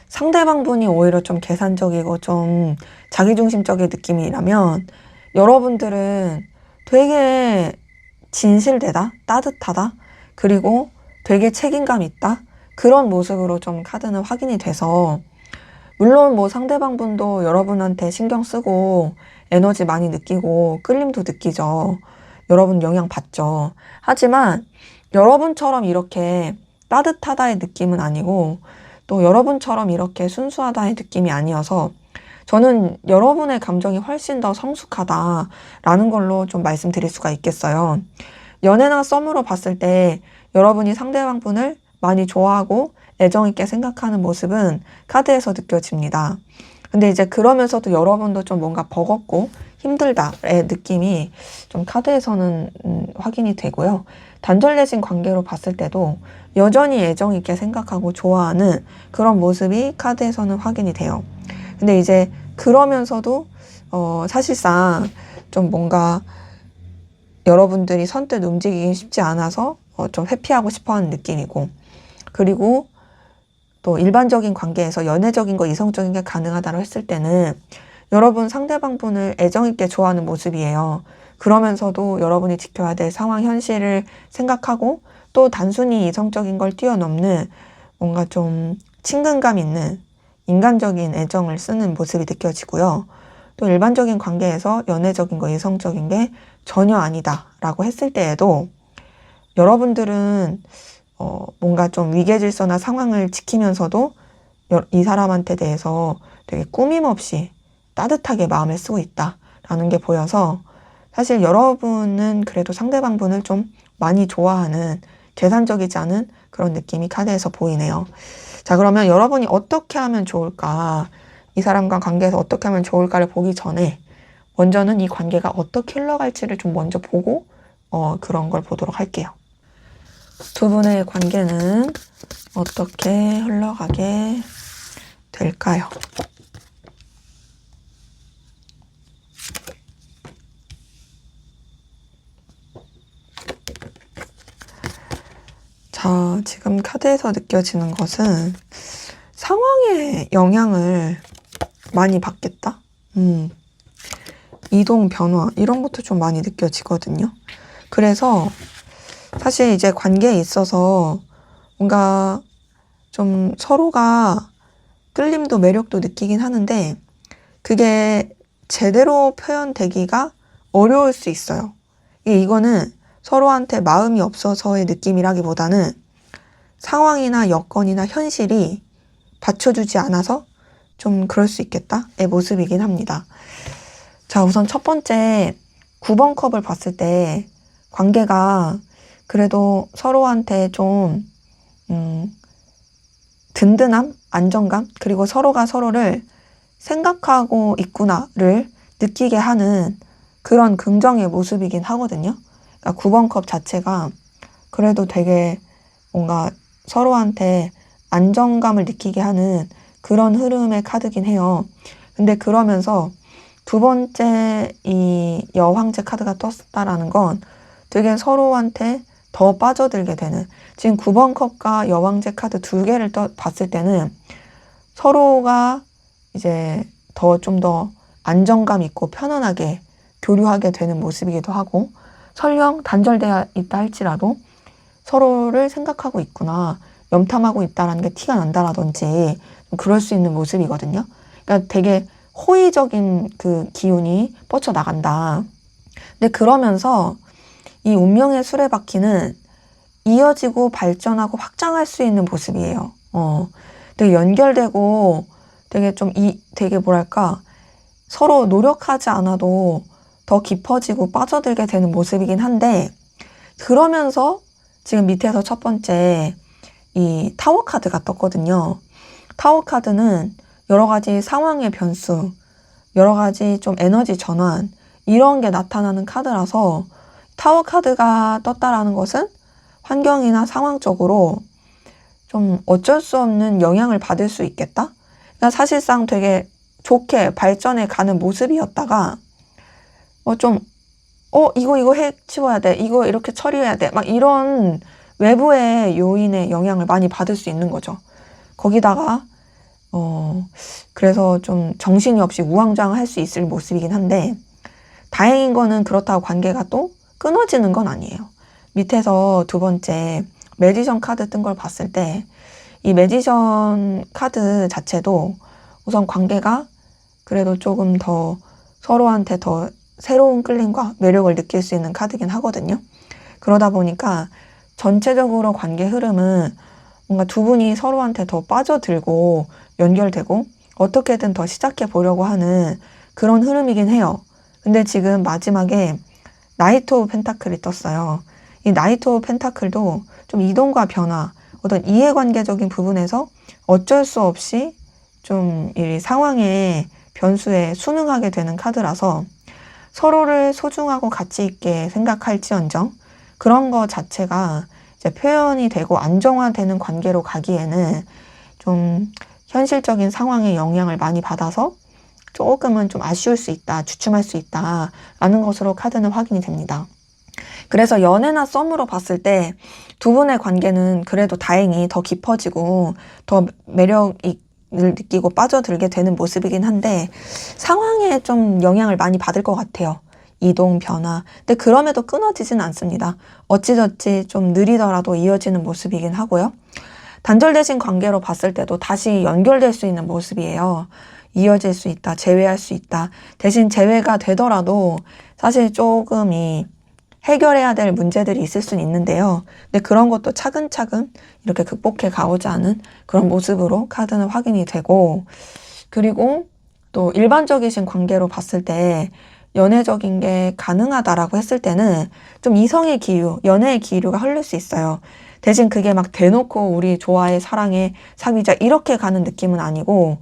상대방 분이 오히려 좀 계산적이고 좀 자기중심적인 느낌이라면 여러분들은 되게 진실되다, 따뜻하다, 그리고 되게 책임감 있다, 그런 모습으로 좀 카드는 확인이 돼서, 물론 뭐 상대방 분도 여러분한테 신경 쓰고 에너지 많이 느끼고 끌림도 느끼죠. 여러분 영향 받죠. 하지만 여러분처럼 이렇게 따뜻하다의 느낌은 아니고 또 여러분처럼 이렇게 순수하다의 느낌이 아니어서 저는 여러분의 감정이 훨씬 더 성숙하다라는 걸로 좀 말씀드릴 수가 있겠어요. 연애나 썸으로 봤을 때 여러분이 상대방 분을 많이 좋아하고 애정 있게 생각하는 모습은 카드에서 느껴집니다. 근데 이제 그러면서도 여러분도 좀 뭔가 버겁고 힘들다의 느낌이 좀 카드에서는 확인이 되고요. 단절되신 관계로 봤을 때도 여전히 애정 있게 생각하고 좋아하는 그런 모습이 카드에서는 확인이 돼요. 근데 이제 그러면서도 사실상 좀 뭔가 여러분들이 선뜻 움직이기 쉽지 않아서 좀 회피하고 싶어하는 느낌이고, 그리고 또 일반적인 관계에서 연애적인 거, 이성적인 게 가능하다고 했을 때는 여러분 상대방 분을 애정 있게 좋아하는 모습이에요. 그러면서도 여러분이 지켜야 될 상황, 현실을 생각하고 또 단순히 이성적인 걸 뛰어넘는 뭔가 좀 친근감 있는 인간적인 애정을 쓰는 모습이 느껴지고요. 또 일반적인 관계에서 연애적인 거, 이성적인 게 전혀 아니다라고 했을 때에도 여러분들은 뭔가 좀 위계질서나 상황을 지키면서도 이 사람한테 대해서 되게 꾸밈없이 따뜻하게 마음을 쓰고 있다라는 게 보여서, 사실 여러분은 그래도 상대방 분을 좀 많이 좋아하는, 계산적이지 않은 그런 느낌이 카드에서 보이네요. 자, 그러면 여러분이 어떻게 하면 좋을까, 이 사람과 관계에서 어떻게 하면 좋을까를 보기 전에 먼저는 이 관계가 어떻게 흘러갈지를 좀 먼저 보고 그런 걸 보도록 할게요. 두 분의 관계는 어떻게 흘러가게 될까요? 자, 지금 카드에서 느껴지는 것은 상황에 영향을 많이 받겠다? 이동 변화, 이런 것도 좀 많이 느껴지거든요. 그래서 사실 이제 관계에 있어서 뭔가 좀 서로가 끌림도 매력도 느끼긴 하는데 그게 제대로 표현되기가 어려울 수 있어요. 이거는 서로한테 마음이 없어서의 느낌이라기보다는 상황이나 여건이나 현실이 받쳐주지 않아서 좀 그럴 수 있겠다의 모습이긴 합니다. 자, 우선 첫 번째 9번 컵을 봤을 때 관계가 그래도 서로한테 좀 든든함, 안정감, 그리고 서로가 서로를 생각하고 있구나를 느끼게 하는 그런 긍정의 모습이긴 하거든요. 그러니까 9번 컵 자체가 그래도 되게 뭔가 서로한테 안정감을 느끼게 하는 그런 흐름의 카드긴 해요. 근데 그러면서 두 번째 이 여왕제 카드가 떴다라는 건 되게 서로한테 더 빠져들게 되는, 지금 9번 컵과 여왕제 카드 두 개를 봤을 때는 서로가 이제 좀 더 안정감 있고 편안하게 교류하게 되는 모습이기도 하고, 설령 단절되어 있다 할지라도 서로를 생각하고 있구나, 염탐하고 있다라는 게 티가 난다라든지 그럴 수 있는 모습이거든요. 그러니까 되게 호의적인 그 기운이 뻗쳐나간다. 근데 그러면서 이 운명의 수레바퀴는 이어지고 발전하고 확장할 수 있는 모습이에요. 되게 연결되고 되게 되게 뭐랄까, 서로 노력하지 않아도 더 깊어지고 빠져들게 되는 모습이긴 한데, 그러면서 지금 밑에서 첫 번째 이 타워 카드가 떴거든요. 타워 카드는 여러 가지 상황의 변수, 여러 가지 좀 에너지 전환, 이런 게 나타나는 카드라서, 타워 카드가 떴다라는 것은 환경이나 상황적으로 좀 어쩔 수 없는 영향을 받을 수 있겠다? 그러니까 사실상 되게 좋게 발전해 가는 모습이었다가 이거 해치워야 돼, 이거 이렇게 처리해야 돼, 막 이런 외부의 요인의 영향을 많이 받을 수 있는 거죠. 거기다가 그래서 좀 정신이 없이 우왕좌왕할 수 있을 모습이긴 한데, 다행인 거는 그렇다고 관계가 또 끊어지는 건 아니에요. 밑에서 두 번째 매지션 카드 뜬 걸 봤을 때, 이 매지션 카드 자체도 우선 관계가 그래도 조금 더 서로한테 더 새로운 끌림과 매력을 느낄 수 있는 카드긴 하거든요. 그러다 보니까 전체적으로 관계 흐름은 뭔가 두 분이 서로한테 더 빠져들고 연결되고 어떻게든 더 시작해 보려고 하는 그런 흐름이긴 해요. 근데 지금 마지막에 나이트 오브 펜타클이 떴어요. 이 나이트 오브 펜타클도 좀 이동과 변화, 어떤 이해관계적인 부분에서 어쩔 수 없이 좀 이 상황의 변수에 순응하게 되는 카드라서, 서로를 소중하고 가치 있게 생각할지언정 그런 거 자체가 이제 표현이 되고 안정화되는 관계로 가기에는 좀 현실적인 상황에 영향을 많이 받아서 조금은 좀 아쉬울 수 있다, 주춤할 수 있다라는 것으로 카드는 확인이 됩니다. 그래서 연애나 썸으로 봤을 때 두 분의 관계는 그래도 다행히 더 깊어지고 더 매력을 느끼고 빠져들게 되는 모습이긴 한데, 상황에 좀 영향을 많이 받을 것 같아요. 이동, 변화. 근데 그럼에도 끊어지진 않습니다. 어찌저찌 좀 느리더라도 이어지는 모습이긴 하고요. 단절되신 관계로 봤을 때도 다시 연결될 수 있는 모습이에요. 이어질 수 있다, 재회할 수 있다. 대신 재회가 되더라도 사실 조금 해결해야 될 문제들이 있을 수는 있는데요. 근데 그런 것도 차근차근 이렇게 극복해 가고자 하는 그런 모습으로 카드는 확인이 되고, 그리고 또 일반적이신 관계로 봤을 때 연애적인 게 가능하다라고 했을 때는 좀 이성의 기류, 연애의 기류가 흐를 수 있어요. 대신 그게 막 대놓고 우리 좋아해, 사랑해, 사귀자 이렇게 가는 느낌은 아니고,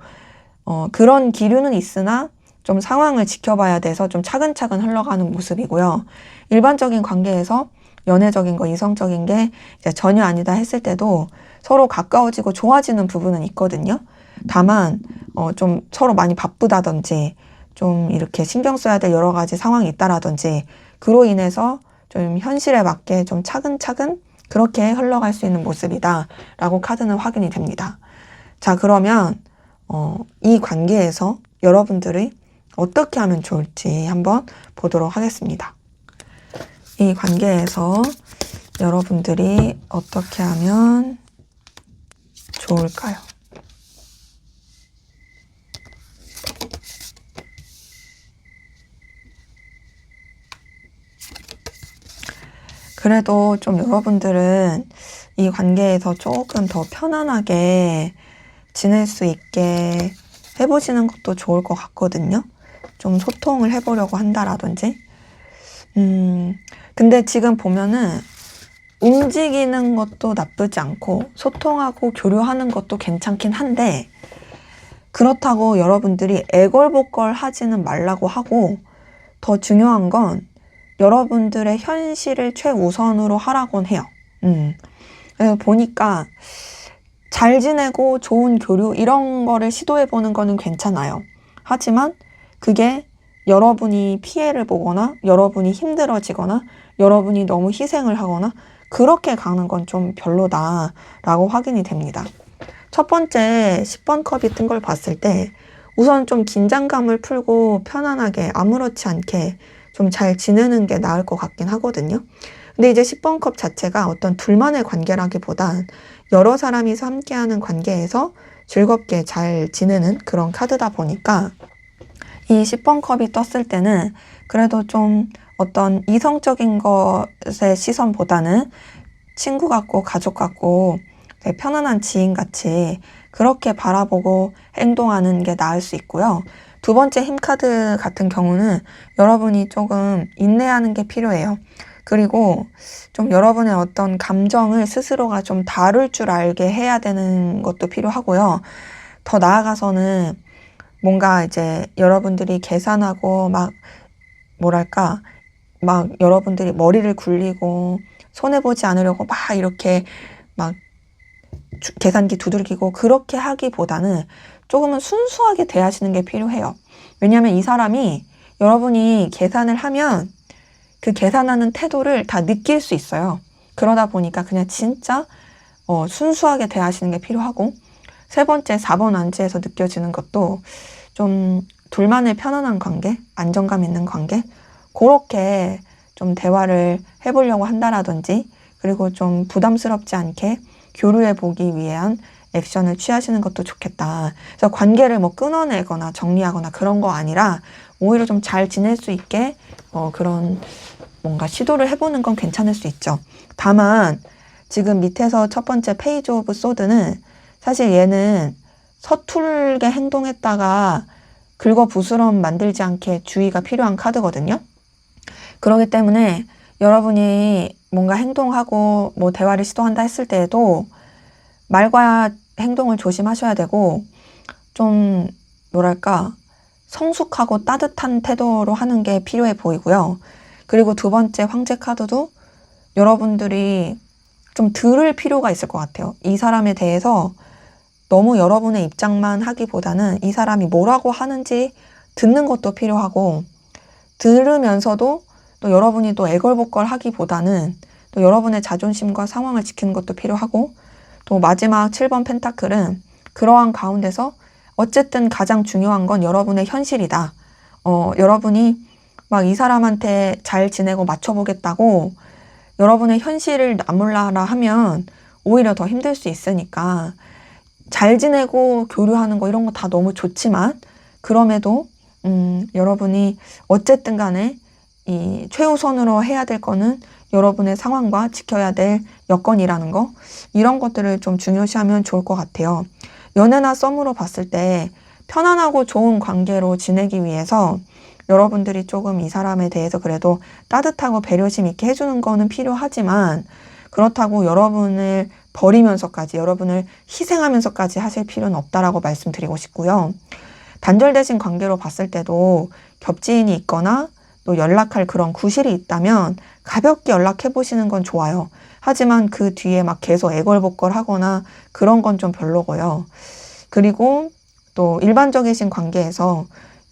그런 기류는 있으나 좀 상황을 지켜봐야 돼서 좀 차근차근 흘러가는 모습이고요. 일반적인 관계에서 연애적인 거, 이성적인 게 이제 전혀 아니다 했을 때도 서로 가까워지고 좋아지는 부분은 있거든요. 다만 좀 서로 많이 바쁘다든지 좀 이렇게 신경 써야 될 여러 가지 상황이 있다라든지, 그로 인해서 좀 현실에 맞게 좀 차근차근 그렇게 흘러갈 수 있는 모습이다라고 카드는 확인이 됩니다. 자, 그러면 이 관계에서 여러분들이 어떻게 하면 좋을지 한번 보도록 하겠습니다. 이 관계에서 여러분들이 어떻게 하면 좋을까요? 그래도 좀 여러분들은 이 관계에서 조금 더 편안하게 지낼 수 있게 해보시는 것도 좋을 것 같거든요. 좀 소통을 해보려고 한다라든지. 근데 지금 보면은 움직이는 것도 나쁘지 않고 소통하고 교류하는 것도 괜찮긴 한데, 그렇다고 여러분들이 애걸복걸 하지는 말라고 하고, 더 중요한 건 여러분들의 현실을 최우선으로 하라곤 해요. 그래서 보니까 잘 지내고 좋은 교류 이런 거를 시도해보는 거는 괜찮아요. 하지만 그게 여러분이 피해를 보거나 여러분이 힘들어지거나 여러분이 너무 희생을 하거나 그렇게 가는 건 좀 별로다라고 확인이 됩니다. 첫 번째 10번 컵이 뜬 걸 봤을 때 우선 좀 긴장감을 풀고 편안하게 아무렇지 않게 좀 잘 지내는 게 나을 것 같긴 하거든요. 근데 이제 10번 컵 자체가 어떤 둘만의 관계라기보단 여러 사람이 함께하는 관계에서 즐겁게 잘 지내는 그런 카드다 보니까 이 10번 컵이 떴을 때는 그래도 좀 어떤 이성적인 것의 시선보다는 친구 같고 가족 같고 되게 편안한 지인 같이 그렇게 바라보고 행동하는 게 나을 수 있고요. 두 번째 힘카드 같은 경우는 여러분이 조금 인내하는 게 필요해요. 그리고 좀 여러분의 어떤 감정을 스스로가 좀 다룰 줄 알게 해야 되는 것도 필요하고요. 더 나아가서는 뭔가 이제 여러분들이 계산하고 막 뭐랄까 막 여러분들이 머리를 굴리고 손해보지 않으려고 막 이렇게 막 계산기 두들기고 그렇게 하기보다는 조금은 순수하게 대하시는 게 필요해요. 왜냐하면 이 사람이 여러분이 계산을 하면 그 계산하는 태도를 다 느낄 수 있어요. 그러다 보니까 그냥 진짜 순수하게 대하시는 게 필요하고 세 번째 4번 안지에서 느껴지는 것도 좀 둘만의 편안한 관계, 안정감 있는 관계 그렇게 좀 대화를 해보려고 한다라든지 그리고 좀 부담스럽지 않게 교류해 보기 위한 액션을 취하시는 것도 좋겠다. 그래서 관계를 뭐 끊어내거나 정리하거나 그런 거 아니라 오히려 좀 잘 지낼 수 있게 그런 뭔가 시도를 해보는 건 괜찮을 수 있죠. 다만 지금 밑에서 첫 번째 페이지 오브 소드는 사실 얘는 서툴게 행동했다가 긁어부스럼 만들지 않게 주의가 필요한 카드거든요. 그렇기 때문에 여러분이 뭔가 행동하고 뭐 대화를 시도한다 했을 때에도 말과 행동을 조심하셔야 되고 좀 뭐랄까 성숙하고 따뜻한 태도로 하는 게 필요해 보이고요. 그리고 두 번째 황제 카드도 여러분들이 좀 들을 필요가 있을 것 같아요. 이 사람에 대해서 너무 여러분의 입장만 하기보다는 이 사람이 뭐라고 하는지 듣는 것도 필요하고 들으면서도 또 여러분이 또 애걸복걸 하기보다는 또 여러분의 자존심과 상황을 지키는 것도 필요하고 또 마지막 7번 펜타클은 그러한 가운데서 어쨌든 가장 중요한 건 여러분의 현실이다. 여러분이 막 이 사람한테 잘 지내고 맞춰보겠다고 여러분의 현실을 나몰라라 하면 오히려 더 힘들 수 있으니까 잘 지내고 교류하는 거 이런 거 다 너무 좋지만 그럼에도 여러분이 어쨌든 간에 이 최우선으로 해야 될 거는 여러분의 상황과 지켜야 될 여건이라는 거 이런 것들을 좀 중요시하면 좋을 것 같아요. 연애나 썸으로 봤을 때 편안하고 좋은 관계로 지내기 위해서 여러분들이 조금 이 사람에 대해서 그래도 따뜻하고 배려심 있게 해주는 거는 필요하지만 그렇다고 여러분을 버리면서까지 여러분을 희생하면서까지 하실 필요는 없다라고 말씀드리고 싶고요. 단절되신 관계로 봤을 때도 겹지인이 있거나 또 연락할 그런 구실이 있다면 가볍게 연락해 보시는 건 좋아요. 하지만 그 뒤에 막 계속 애걸복걸 하거나 그런 건 좀 별로고요. 그리고 또 일반적이신 관계에서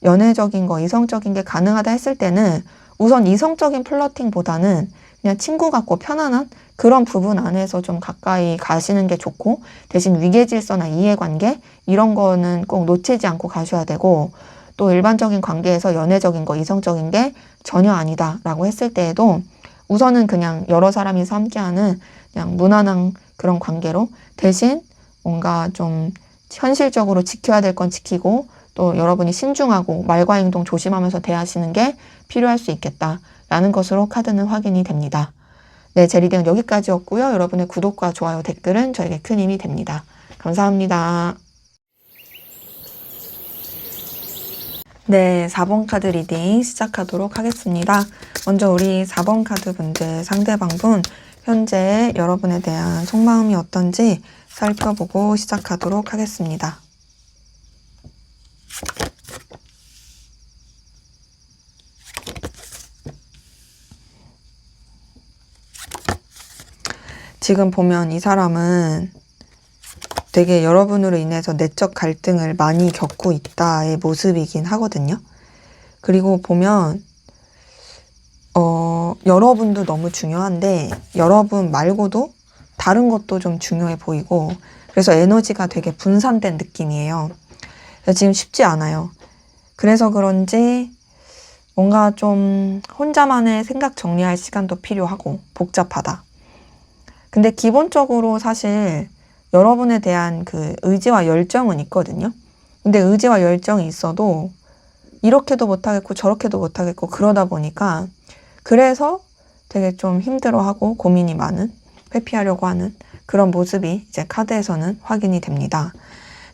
연애적인 거, 이성적인 게 가능하다 했을 때는 우선 이성적인 플러팅보다는 그냥 친구 같고 편안한 그런 부분 안에서 좀 가까이 가시는 게 좋고 대신 위계질서나 이해관계 이런 거는 꼭 놓치지 않고 가셔야 되고 또 일반적인 관계에서 연애적인 거, 이성적인 게 전혀 아니다 라고 했을 때에도 우선은 그냥 여러 사람이서 함께하는 그냥 무난한 그런 관계로 대신 뭔가 좀 현실적으로 지켜야 될 건 지키고 또 여러분이 신중하고 말과 행동 조심하면서 대하시는 게 필요할 수 있겠다라는 것으로 카드는 확인이 됩니다. 네, 제 리딩은 여기까지였고요. 여러분의 구독과 좋아요, 댓글은 저에게 큰 힘이 됩니다. 감사합니다. 네, 4번 카드 리딩 시작하도록 하겠습니다. 먼저 우리 4번 카드 분들 상대방분 현재 여러분에 대한 속마음이 어떤지 살펴보고 시작하도록 하겠습니다. 지금 보면 이 사람은 되게 여러분으로 인해서 내적 갈등을 많이 겪고 있다의 모습이긴 하거든요. 그리고 보면 여러분도 너무 중요한데 여러분 말고도 다른 것도 좀 중요해 보이고 그래서 에너지가 되게 분산된 느낌이에요. 그래서 지금 쉽지 않아요. 그래서 그런지 뭔가 좀 혼자만의 생각 정리할 시간도 필요하고 복잡하다. 근데 기본적으로 사실 여러분에 대한 그 의지와 열정은 있거든요. 근데 의지와 열정이 있어도 이렇게도 못하겠고 저렇게도 못하겠고 그러다 보니까 그래서 되게 좀 힘들어하고 고민이 많은, 회피하려고 하는 그런 모습이 이제 카드에서는 확인이 됩니다.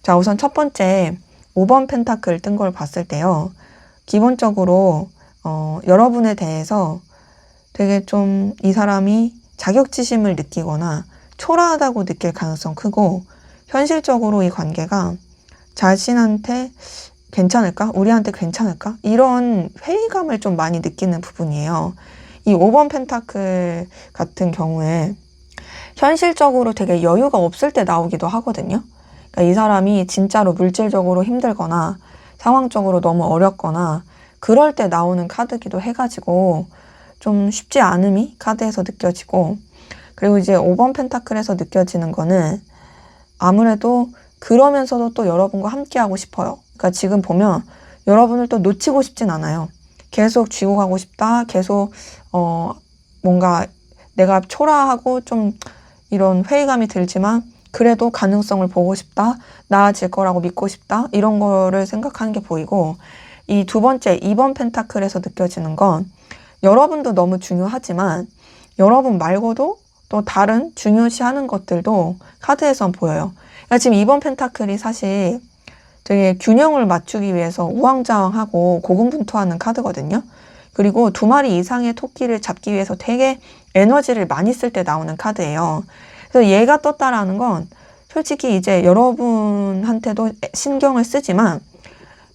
자, 우선 첫 번째 5번 펜타클 뜬 걸 봤을 때요. 기본적으로 여러분에 대해서 되게 좀 이 사람이 자격지심을 느끼거나 초라하다고 느낄 가능성 크고, 현실적으로 이 관계가 자신한테 괜찮을까? 우리한테 괜찮을까? 이런 회의감을 좀 많이 느끼는 부분이에요. 이 5번 펜타클 같은 경우에 현실적으로 되게 여유가 없을 때 나오기도 하거든요. 그러니까 이 사람이 진짜로 물질적으로 힘들거나 상황적으로 너무 어렵거나 그럴 때 나오는 카드기도 해가지고 좀 쉽지 않음이 카드에서 느껴지고, 그리고 이제 5번 펜타클에서 느껴지는 거는 아무래도 그러면서도 또 여러분과 함께 하고 싶어요. 그러니까 지금 보면 여러분을 또 놓치고 싶진 않아요. 계속 쥐고 가고 싶다. 계속 뭔가 내가 초라하고 좀 이런 회의감이 들지만 그래도 가능성을 보고 싶다. 나아질 거라고 믿고 싶다. 이런 거를 생각하는 게 보이고, 이 두 번째 2번 펜타클에서 느껴지는 건 여러분도 너무 중요하지만 여러분 말고도 또 다른 중요시하는 것들도 카드에선 보여요. 그러니까 지금 2번 펜타클이 사실 되게 균형을 맞추기 위해서 우왕좌왕하고 고군분투하는 카드거든요. 그리고 두 마리 이상의 토끼를 잡기 위해서 되게 에너지를 많이 쓸 때 나오는 카드예요. 그래서 얘가 떴다라는 건 솔직히 이제 여러분한테도 신경을 쓰지만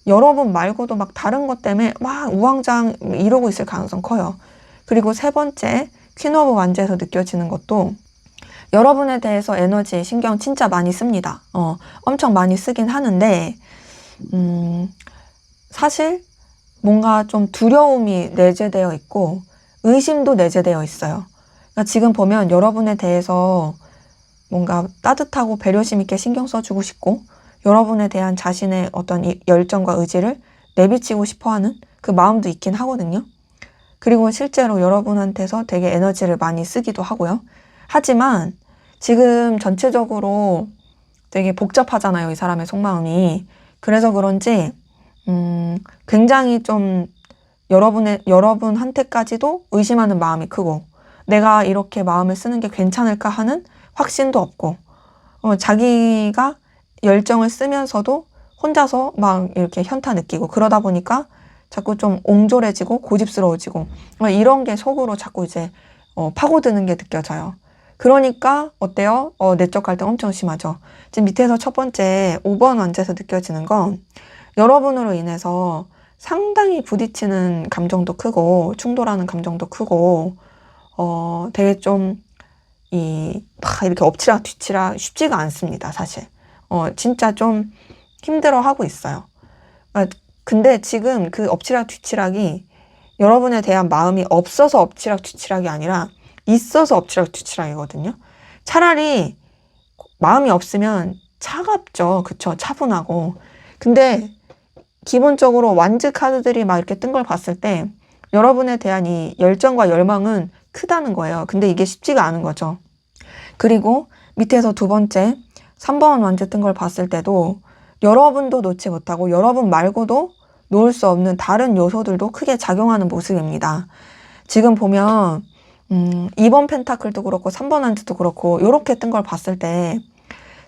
여러분 말고도 막 다른 것 때문에 막 우왕좌왕 이러고 있을 가능성 커요. 그리고 세 번째 퀸 오브 완즈에서 느껴지는 것도 여러분에 대해서 에너지, 신경 진짜 많이 씁니다. 엄청 많이 쓰긴 하는데 사실 뭔가 좀 두려움이 내재되어 있고 의심도 내재되어 있어요. 그러니까 지금 보면 여러분에 대해서 뭔가 따뜻하고 배려심 있게 신경 써주고 싶고, 여러분에 대한 자신의 어떤 열정과 의지를 내비치고 싶어하는 그 마음도 있긴 하거든요. 그리고 실제로 여러분한테서 되게 에너지를 많이 쓰기도 하고요. 하지만 지금 전체적으로 되게 복잡하잖아요, 이 사람의 속마음이. 그래서 그런지 굉장히 좀 여러분한테까지도 의심하는 마음이 크고, 내가 이렇게 마음을 쓰는 게 괜찮을까 하는 확신도 없고, 자기가 열정을 쓰면서도 혼자서 막 이렇게 현타 느끼고, 그러다 보니까 자꾸 좀 옹졸해지고 고집스러워지고 이런 게 속으로 자꾸 이제 파고드는 게 느껴져요. 그러니까 어때요? 내적 갈등 엄청 심하죠. 지금 밑에서 첫 번째 5번 완제에서 느껴지는 건 여러분으로 인해서 상당히 부딪히는 감정도 크고 충돌하는 감정도 크고 되게 좀 막 이렇게 엎치락 뒤치락 쉽지가 않습니다, 사실. 진짜 좀 힘들어하고 있어요. 근데 지금 그 엎치락 뒤치락이 여러분에 대한 마음이 없어서 엎치락 뒤치락이 아니라 있어서 엎치락 뒤치락이거든요. 차라리 마음이 없으면 차갑죠. 그쵸? 차분하고. 근데 기본적으로 완즈 카드들이 막 이렇게 뜬 걸 봤을 때 여러분에 대한 이 열정과 열망은 크다는 거예요. 근데 이게 쉽지가 않은 거죠. 그리고 밑에서 두 번째 3번 완즈 뜬 걸 봤을 때도 여러분도 놓지 못하고 여러분 말고도 놓을 수 없는 다른 요소들도 크게 작용하는 모습입니다. 지금 보면 2번 펜타클도 그렇고 3번 완즈도 그렇고 이렇게 뜬 걸 봤을 때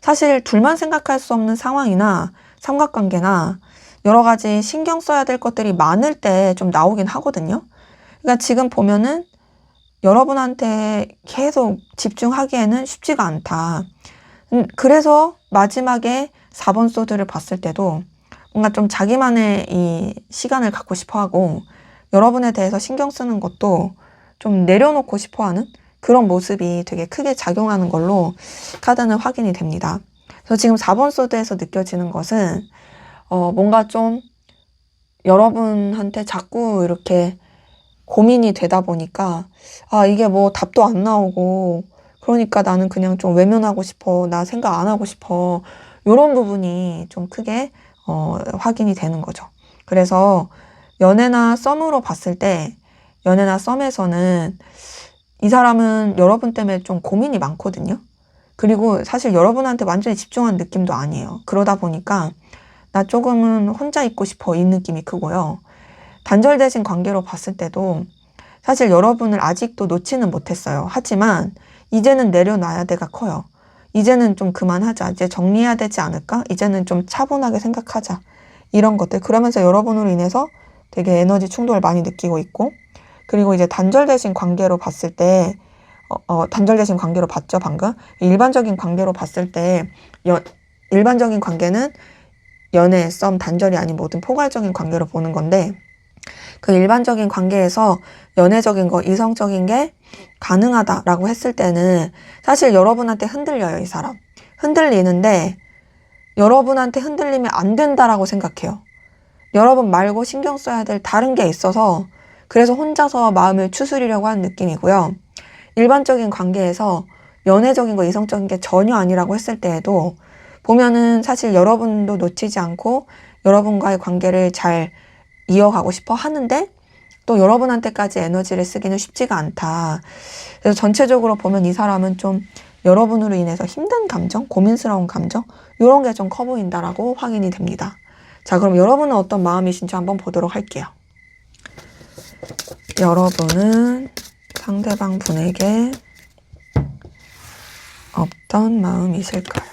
사실 둘만 생각할 수 없는 상황이나 삼각관계나 여러 가지 신경 써야 될 것들이 많을 때 좀 나오긴 하거든요. 그러니까 지금 보면은 여러분한테 계속 집중하기에는 쉽지가 않다. 그래서 마지막에 4번 소드를 봤을 때도 뭔가 좀 자기만의 이 시간을 갖고 싶어 하고 여러분에 대해서 신경 쓰는 것도 좀 내려놓고 싶어 하는 그런 모습이 되게 크게 작용하는 걸로 카드는 확인이 됩니다. 그래서 지금 4번 소드에서 느껴지는 것은 뭔가 좀 여러분한테 자꾸 이렇게 고민이 되다 보니까 이게 뭐 답도 안 나오고 그러니까 나는 그냥 좀 외면하고 싶어. 나 생각 안 하고 싶어. 이런 부분이 좀 크게 확인이 되는 거죠. 그래서 연애나 썸으로 봤을 때, 연애나 썸에서는 이 사람은 여러분 때문에 좀 고민이 많거든요. 그리고 사실 여러분한테 완전히 집중한 느낌도 아니에요. 그러다 보니까 나 조금은 혼자 있고 싶어 이 느낌이 크고요. 단절되신 관계로 봤을 때도 사실 여러분을 아직도 놓지는 못했어요. 하지만 이제는 내려놔야 돼가 커요. 이제는 좀 그만하자. 이제 정리해야 되지 않을까? 이제는 좀 차분하게 생각하자. 이런 것들. 그러면서 여러분으로 인해서 되게 에너지 충돌을 많이 느끼고 있고, 그리고 이제 단절되신 관계로 봤을 때, 단절되신 관계로 봤죠, 방금? 일반적인 관계로 봤을 때, 일반적인 관계는 연애, 썸, 단절이 아닌 모든 포괄적인 관계로 보는 건데, 그 일반적인 관계에서 연애적인 거, 이성적인 게 가능하다라고 했을 때는 사실 여러분한테 흔들려요, 이 사람. 흔들리는데 여러분한테 흔들리면 안 된다라고 생각해요. 여러분 말고 신경 써야 될 다른 게 있어서 그래서 혼자서 마음을 추스리려고 하는 느낌이고요. 일반적인 관계에서 연애적인 거, 이성적인 게 전혀 아니라고 했을 때에도 보면은 사실 여러분도 놓치지 않고 여러분과의 관계를 잘 이어가고 싶어 하는데 또 여러분한테까지 에너지를 쓰기는 쉽지가 않다. 그래서 전체적으로 보면 이 사람은 좀 여러분으로 인해서 힘든 감정, 고민스러운 감정 이런 게 좀 커 보인다라고 확인이 됩니다. 자, 그럼 여러분은 어떤 마음이신지 한번 보도록 할게요. 여러분은 상대방 분에게 어떤 마음이실까요?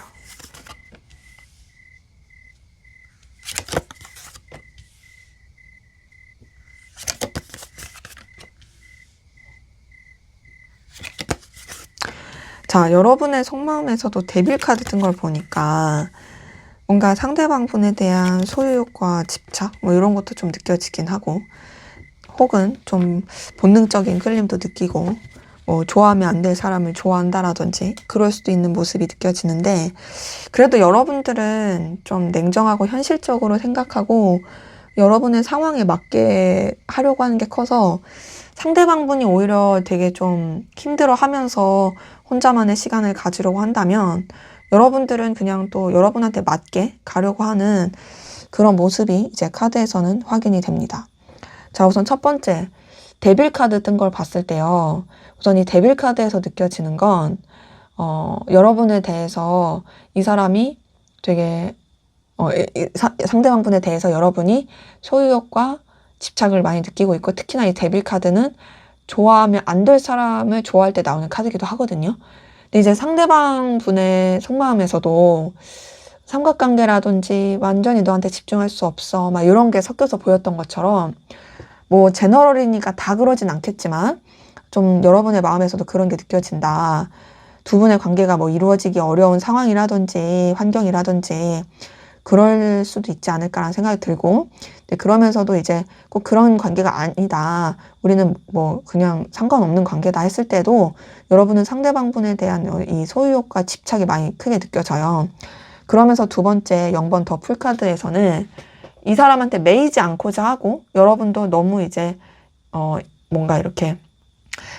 자, 여러분의 속마음에서도 데빌 카드 뜬 걸 보니까 뭔가 상대방 분에 대한 소유욕과 집착 뭐 이런 것도 좀 느껴지긴 하고, 혹은 좀 본능적인 끌림도 느끼고, 뭐 좋아하면 안 될 사람을 좋아한다라든지 그럴 수도 있는 모습이 느껴지는데, 그래도 여러분들은 좀 냉정하고 현실적으로 생각하고 여러분의 상황에 맞게 하려고 하는 게 커서 상대방 분이 오히려 되게 좀 힘들어 하면서 혼자만의 시간을 가지려고 한다면 여러분들은 그냥 또 여러분한테 맞게 가려고 하는 그런 모습이 이제 카드에서는 확인이 됩니다. 자, 우선 첫 번째, 데빌 카드 뜬 걸 봤을 때요. 우선 이 데빌 카드에서 느껴지는 건, 여러분에 대해서 이 사람이 되게, 상대방 분에 대해서 여러분이 소유욕과 집착을 많이 느끼고 있고, 특히나 이 데빌 카드는 좋아하면 안 될 사람을 좋아할 때 나오는 카드이기도 하거든요. 근데 이제 상대방 분의 속마음에서도 삼각관계라든지 완전히 너한테 집중할 수 없어 막 이런 게 섞여서 보였던 것처럼, 뭐 제너럴이니까 다 그러진 않겠지만 좀 여러분의 마음에서도 그런 게 느껴진다. 두 분의 관계가 뭐 이루어지기 어려운 상황이라든지 환경이라든지 그럴 수도 있지 않을까라는 생각이 들고, 근데 그러면서도 이제 꼭 그런 관계가 아니다, 우리는 뭐 그냥 상관없는 관계다 했을 때도 여러분은 상대방 분에 대한 이 소유욕과 집착이 많이 크게 느껴져요. 그러면서 두 번째 0번 더 풀카드에서는 이 사람한테 매이지 않고자 하고 여러분도 너무 이제 뭔가 이렇게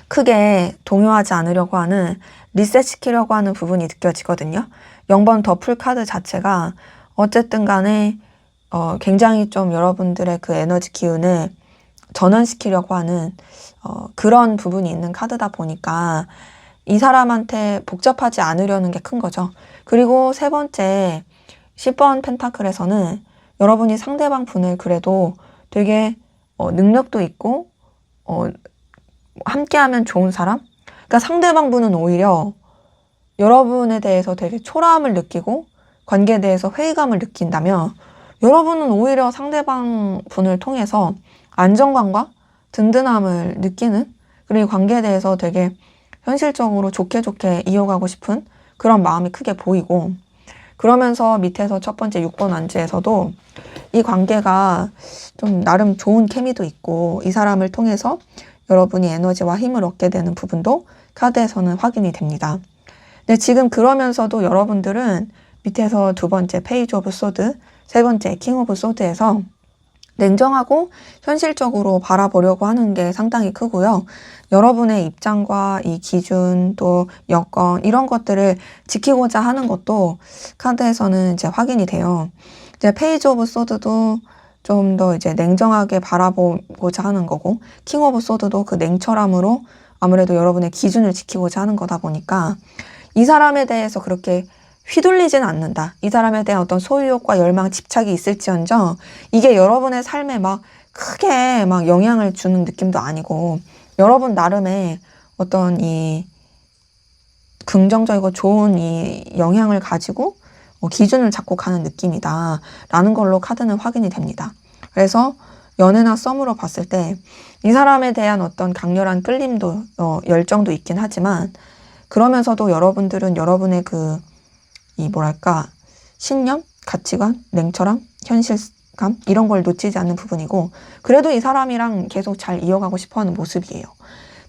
크게 동요하지 않으려고 하는, 리셋시키려고 하는 부분이 느껴지거든요. 0번 더 풀카드 자체가 어쨌든 간에 굉장히 좀 여러분들의 그 에너지 기운을 전환시키려고 하는 그런 부분이 있는 카드다 보니까 이 사람한테 복잡하지 않으려는 게 큰 거죠. 그리고 세 번째 10번 펜타클에서는 여러분이 상대방 분을 그래도 되게 능력도 있고 함께하면 좋은 사람? 그러니까 상대방 분은 오히려 여러분에 대해서 되게 초라함을 느끼고 관계에 대해서 회의감을 느낀다면 여러분은 오히려 상대방 분을 통해서 안정감과 든든함을 느끼는, 그리고 관계에 대해서 되게 현실적으로 좋게 이어가고 싶은 그런 마음이 크게 보이고, 그러면서 밑에서 첫 번째 6번 안지에서도 이 관계가 좀 나름 좋은 케미도 있고 이 사람을 통해서 여러분이 에너지와 힘을 얻게 되는 부분도 카드에서는 확인이 됩니다. 근데 지금 그러면서도 여러분들은 밑에서 두 번째 페이지 오브 소드, 세 번째 킹 오브 소드에서 냉정하고 현실적으로 바라보려고 하는 게 상당히 크고요. 여러분의 입장과 이 기준 또 여건 이런 것들을 지키고자 하는 것도 카드에서는 이제 확인이 돼요. 이제 페이지 오브 소드도 좀 더 이제 냉정하게 바라보고자 하는 거고, 킹 오브 소드도 그 냉철함으로 아무래도 여러분의 기준을 지키고자 하는 거다 보니까 이 사람에 대해서 그렇게 휘둘리지는 않는다. 이 사람에 대한 어떤 소유욕과 열망, 집착이 있을지언정 이게 여러분의 삶에 막 크게 막 영향을 주는 느낌도 아니고, 여러분 나름의 어떤 이 긍정적이고 좋은 이 영향을 가지고 기준을 잡고 가는 느낌이다 라는 걸로 카드는 확인이 됩니다. 그래서 연애나 썸으로 봤을 때 이 사람에 대한 어떤 강렬한 끌림도 열정도 있긴 하지만, 그러면서도 여러분들은 여러분의 이 뭐랄까 신념, 가치관, 냉철함, 현실감 이런 걸 놓치지 않는 부분이고, 그래도 이 사람이랑 계속 잘 이어가고 싶어하는 모습이에요.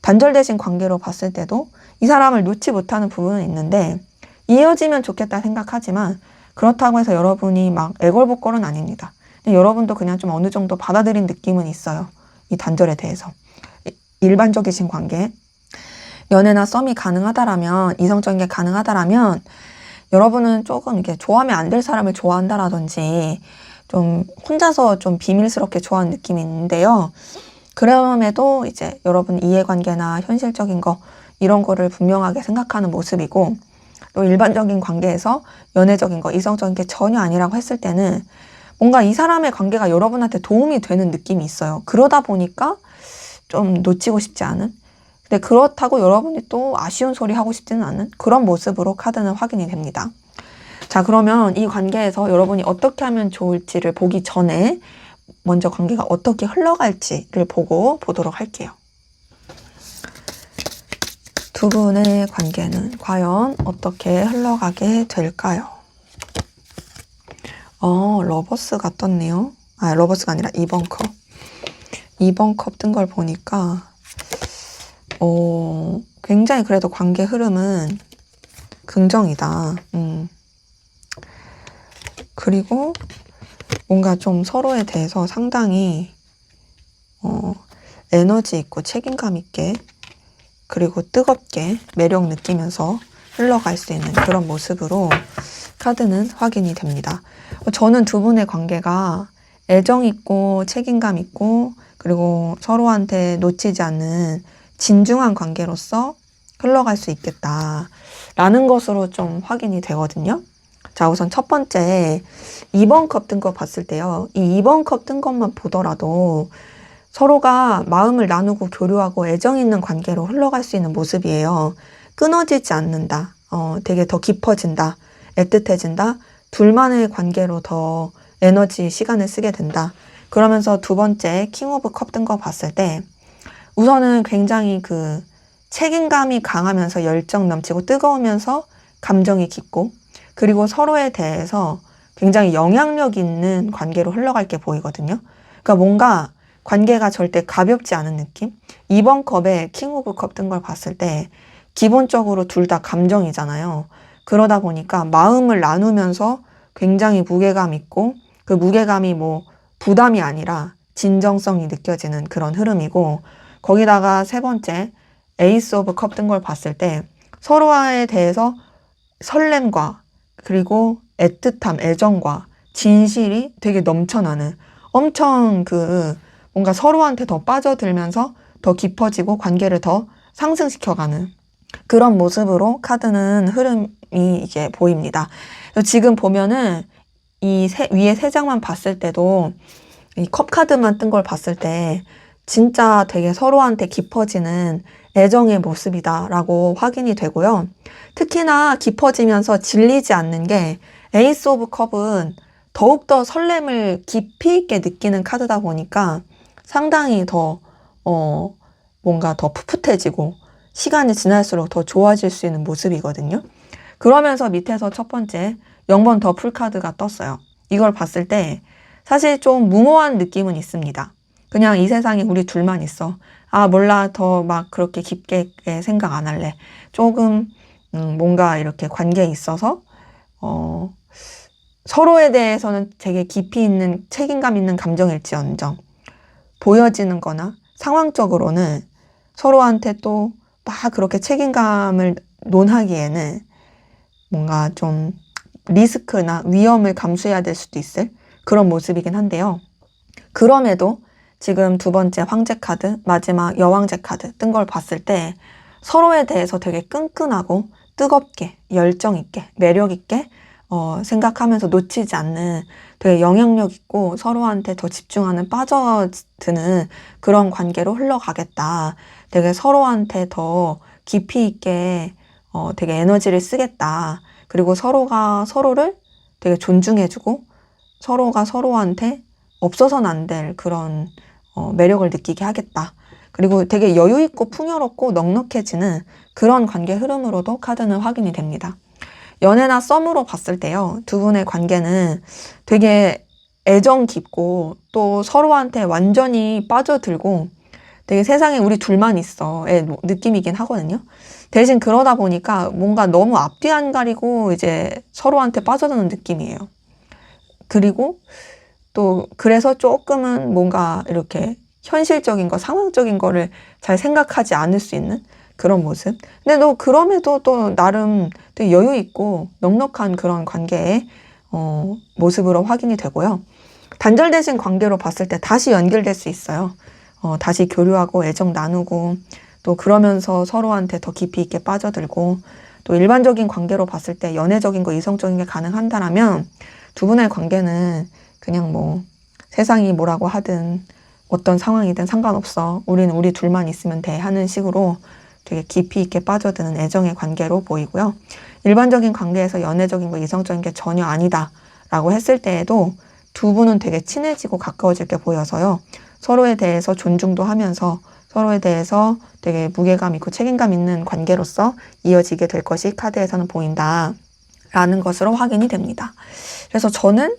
단절되신 관계로 봤을 때도 이 사람을 놓지 못하는 부분은 있는데 이어지면 좋겠다 생각하지만, 그렇다고 해서 여러분이 막 애걸복걸은 아닙니다. 근데 여러분도 그냥 좀 어느 정도 받아들인 느낌은 있어요. 이 단절에 대해서. 일반적이신 관계, 연애나 썸이 가능하다라면, 이성적인 게 가능하다라면 여러분은 조금 이렇게 좋아하면 안 될 사람을 좋아한다라든지 좀 혼자서 좀 비밀스럽게 좋아하는 느낌이 있는데요. 그럼에도 이제 여러분 이해관계나 현실적인 거 이런 거를 분명하게 생각하는 모습이고, 또 일반적인 관계에서 연애적인 거, 이성적인 게 전혀 아니라고 했을 때는 뭔가 이 사람의 관계가 여러분한테 도움이 되는 느낌이 있어요. 그러다 보니까 좀 놓치고 싶지 않은, 근데 그렇다고 여러분이 또 아쉬운 소리 하고 싶지는 않은 그런 모습으로 카드는 확인이 됩니다. 자, 그러면 이 관계에서 여러분이 어떻게 하면 좋을지를 보기 전에 먼저 관계가 어떻게 흘러갈지를 보도록 할게요. 두 분의 관계는 과연 어떻게 흘러가게 될까요? 러버스가 떴네요. 러버스가 아니라 2번 컵. 2번 컵 뜬 걸 보니까 굉장히 그래도 관계 흐름은 긍정이다. 그리고 뭔가 좀 서로에 대해서 상당히 에너지 있고 책임감 있게, 그리고 뜨겁게 매력 느끼면서 흘러갈 수 있는 그런 모습으로 카드는 확인이 됩니다. 저는 두 분의 관계가 애정 있고 책임감 있고, 그리고 서로한테 놓치지 않는 진중한 관계로서 흘러갈 수 있겠다라는 것으로 좀 확인이 되거든요. 자, 우선 첫 번째 2번 컵 뜬 거 봤을 때요. 이 2번 컵 뜬 것만 보더라도 서로가 마음을 나누고 교류하고 애정 있는 관계로 흘러갈 수 있는 모습이에요. 끊어지지 않는다. 되게 더 깊어진다. 애틋해진다. 둘만의 관계로 더 에너지, 시간을 쓰게 된다. 그러면서 두 번째 킹 오브 컵 뜬 거 봤을 때 우선은 굉장히 그 책임감이 강하면서 열정 넘치고 뜨거우면서 감정이 깊고, 그리고 서로에 대해서 굉장히 영향력 있는 관계로 흘러갈 게 보이거든요. 그러니까 뭔가 관계가 절대 가볍지 않은 느낌? 2번 컵에 킹 오브 컵 뜬 걸 봤을 때 기본적으로 둘 다 감정이잖아요. 그러다 보니까 마음을 나누면서 굉장히 무게감 있고, 그 무게감이 뭐 부담이 아니라 진정성이 느껴지는 그런 흐름이고, 거기다가 세 번째 에이스 오브 컵 뜬 걸 봤을 때 서로에 대해서 설렘과 그리고 애틋함, 애정과 진실이 되게 넘쳐나는, 엄청 뭔가 서로한테 더 빠져들면서 더 깊어지고 관계를 더 상승시켜가는 그런 모습으로 카드는 흐름이 이제 보입니다. 지금 보면은 위에 세 장만 봤을 때도 이 컵 카드만 뜬 걸 봤을 때 진짜 되게 서로한테 깊어지는 애정의 모습이다라고 확인이 되고요. 특히나 깊어지면서 질리지 않는 게 에이스 오브 컵은 더욱더 설렘을 깊이 있게 느끼는 카드다 보니까 상당히 더 뭔가 더 풋풋해지고 시간이 지날수록 더 좋아질 수 있는 모습이거든요. 그러면서 밑에서 첫 번째 0번 더 풀카드가 떴어요. 이걸 봤을 때 사실 좀 무모한 느낌은 있습니다. 그냥 이 세상에 우리 둘만 있어. 몰라, 더 막 그렇게 깊게 생각 안 할래. 조금 뭔가 이렇게 관계에 있어서 서로에 대해서는 되게 깊이 있는 책임감 있는 감정일지언정 보여지는 거나 상황적으로는 서로한테 또 막 그렇게 책임감을 논하기에는 뭔가 좀 리스크나 위험을 감수해야 될 수도 있을 그런 모습이긴 한데요. 그럼에도 지금 두 번째 황제 카드, 마지막 여왕제 카드 뜬 걸 봤을 때 서로에 대해서 되게 끈끈하고 뜨겁게, 열정 있게, 매력 있게 생각하면서 놓치지 않는 되게 영향력 있고 서로한테 더 집중하는 빠져드는 그런 관계로 흘러가겠다. 되게 서로한테 더 깊이 있게 되게 에너지를 쓰겠다. 그리고 서로가 서로를 되게 존중해주고 서로가 서로한테 없어서는 안 될 그런 매력을 느끼게 하겠다. 그리고 되게 여유 있고 풍요롭고 넉넉해지는 그런 관계 흐름으로도 카드는 확인이 됩니다. 연애나 썸으로 봤을 때요, 두 분의 관계는 되게 애정 깊고 또 서로한테 완전히 빠져들고 되게 세상에 우리 둘만 있어의 느낌이긴 하거든요. 대신 그러다 보니까 뭔가 너무 앞뒤 안 가리고 이제 서로한테 빠져드는 느낌이에요. 그리고 또 그래서 조금은 뭔가 이렇게 현실적인 거, 상황적인 거를 잘 생각하지 않을 수 있는 그런 모습. 근데 또 그럼에도 또 나름 되게 여유 있고 넉넉한 그런 관계의 모습으로 확인이 되고요. 단절되신 관계로 봤을 때 다시 연결될 수 있어요. 다시 교류하고 애정 나누고 또 그러면서 서로한테 더 깊이 있게 빠져들고 또 일반적인 관계로 봤을 때 연애적인 거, 이성적인 게 가능한다라면 두 분의 관계는 그냥 뭐 세상이 뭐라고 하든 어떤 상황이든 상관없어. 우리는 우리 둘만 있으면 돼 하는 식으로 되게 깊이 있게 빠져드는 애정의 관계로 보이고요. 일반적인 관계에서 연애적인 거, 이성적인 게 전혀 아니다 라고 했을 때에도 두 분은 되게 친해지고 가까워질 게 보여서요. 서로에 대해서 존중도 하면서 서로에 대해서 되게 무게감 있고 책임감 있는 관계로서 이어지게 될 것이 카드에서는 보인다 라는 것으로 확인이 됩니다. 그래서 저는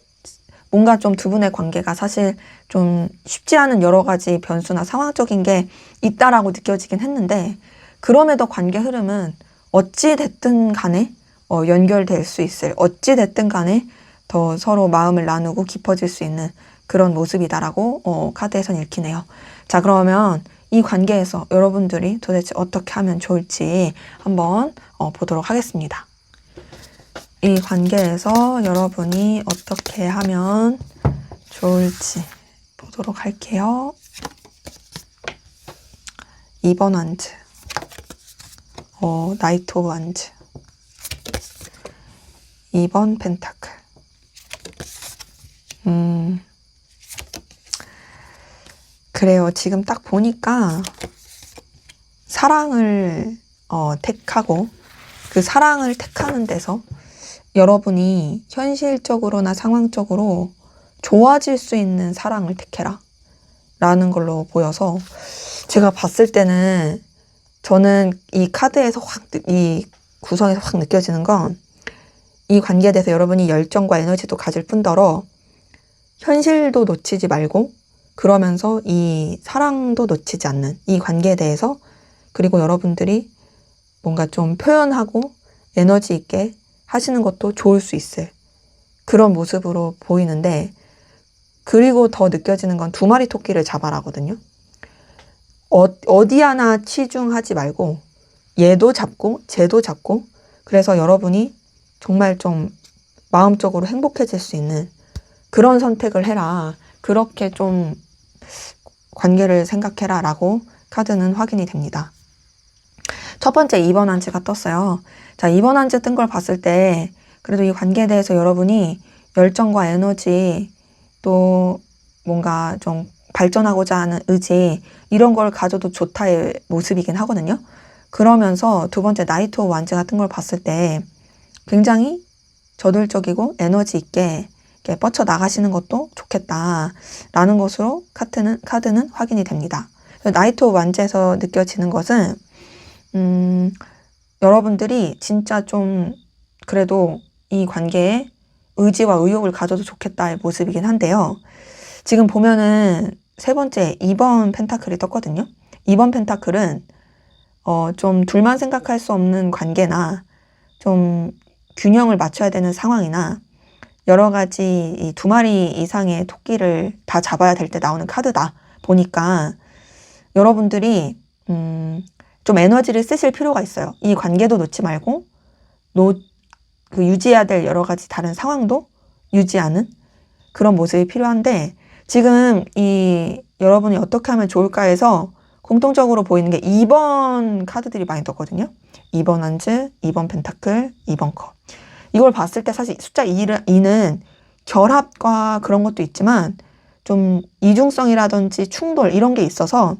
뭔가 좀 두 분의 관계가 사실 좀 쉽지 않은 여러 가지 변수나 상황적인 게 있다라고 느껴지긴 했는데 그럼에도 관계 흐름은 어찌 됐든 간에 연결될 수 있을, 어찌 됐든 간에 더 서로 마음을 나누고 깊어질 수 있는 그런 모습이다라고 카드에선 읽히네요. 자, 그러면 이 관계에서 여러분들이 도대체 어떻게 하면 좋을지 한번 보도록 하겠습니다. 이 관계에서 여러분이 어떻게 하면 좋을지 보도록 할게요. 2번 완즈, 나이트 오브 완즈, 2번 펜타클. 그래요. 지금 딱 보니까 사랑을 택하고 그 사랑을 택하는 데서 여러분이 현실적으로나 상황적으로 좋아질 수 있는 사랑을 택해라 라는 걸로 보여서 제가 봤을 때는 저는 이 카드에서 이 구성에서 확 느껴지는 건 이 관계에 대해서 여러분이 열정과 에너지도 가질 뿐더러 현실도 놓치지 말고 그러면서 이 사랑도 놓치지 않는 이 관계에 대해서 그리고 여러분들이 뭔가 좀 표현하고 에너지 있게 하시는 것도 좋을 수 있을 그런 모습으로 보이는데 그리고 더 느껴지는 건 두 마리 토끼를 잡아라거든요. 어디 하나 치중하지 말고 얘도 잡고 쟤도 잡고 그래서 여러분이 정말 좀 마음적으로 행복해질 수 있는 그런 선택을 해라. 그렇게 좀 관계를 생각해라 라고 카드는 확인이 됩니다. 첫 번째 2번 한지가 떴어요. 자, 2번 한지 뜬 걸 봤을 때 그래도 이 관계에 대해서 여러분이 열정과 에너지 또 뭔가 좀 발전하고자 하는 의지 이런 걸 가져도 좋다의 모습이긴 하거든요. 그러면서 두 번째 나이트 오브 완즈 같은 걸 봤을 때 굉장히 저돌적이고 에너지 있게 이렇게 뻗쳐나가시는 것도 좋겠다라는 것으로 카드는 확인이 됩니다. 나이트 오브 완즈에서 느껴지는 것은 여러분들이 진짜 좀 그래도 이 관계에 의지와 의욕을 가져도 좋겠다의 모습이긴 한데요. 지금 보면은 세 번째 2번 펜타클이 떴거든요. 2번 펜타클은 좀 둘만 생각할 수 없는 관계나 좀 균형을 맞춰야 되는 상황이나 여러 가지 이 두 마리 이상의 토끼를 다 잡아야 될 때 나오는 카드다 보니까 여러분들이 좀 에너지를 쓰실 필요가 있어요. 이 관계도 놓지 말고 유지해야 될 여러 가지 다른 상황도 유지하는 그런 모습이 필요한데 지금 여러분이 어떻게 하면 좋을까 해서 공통적으로 보이는 게 2번 카드들이 많이 떴거든요. 2번 한즈, 2번 펜타클, 2번 컵. 이걸 봤을 때 사실 숫자 2는 결합과 그런 것도 있지만 좀 이중성이라든지 충돌 이런 게 있어서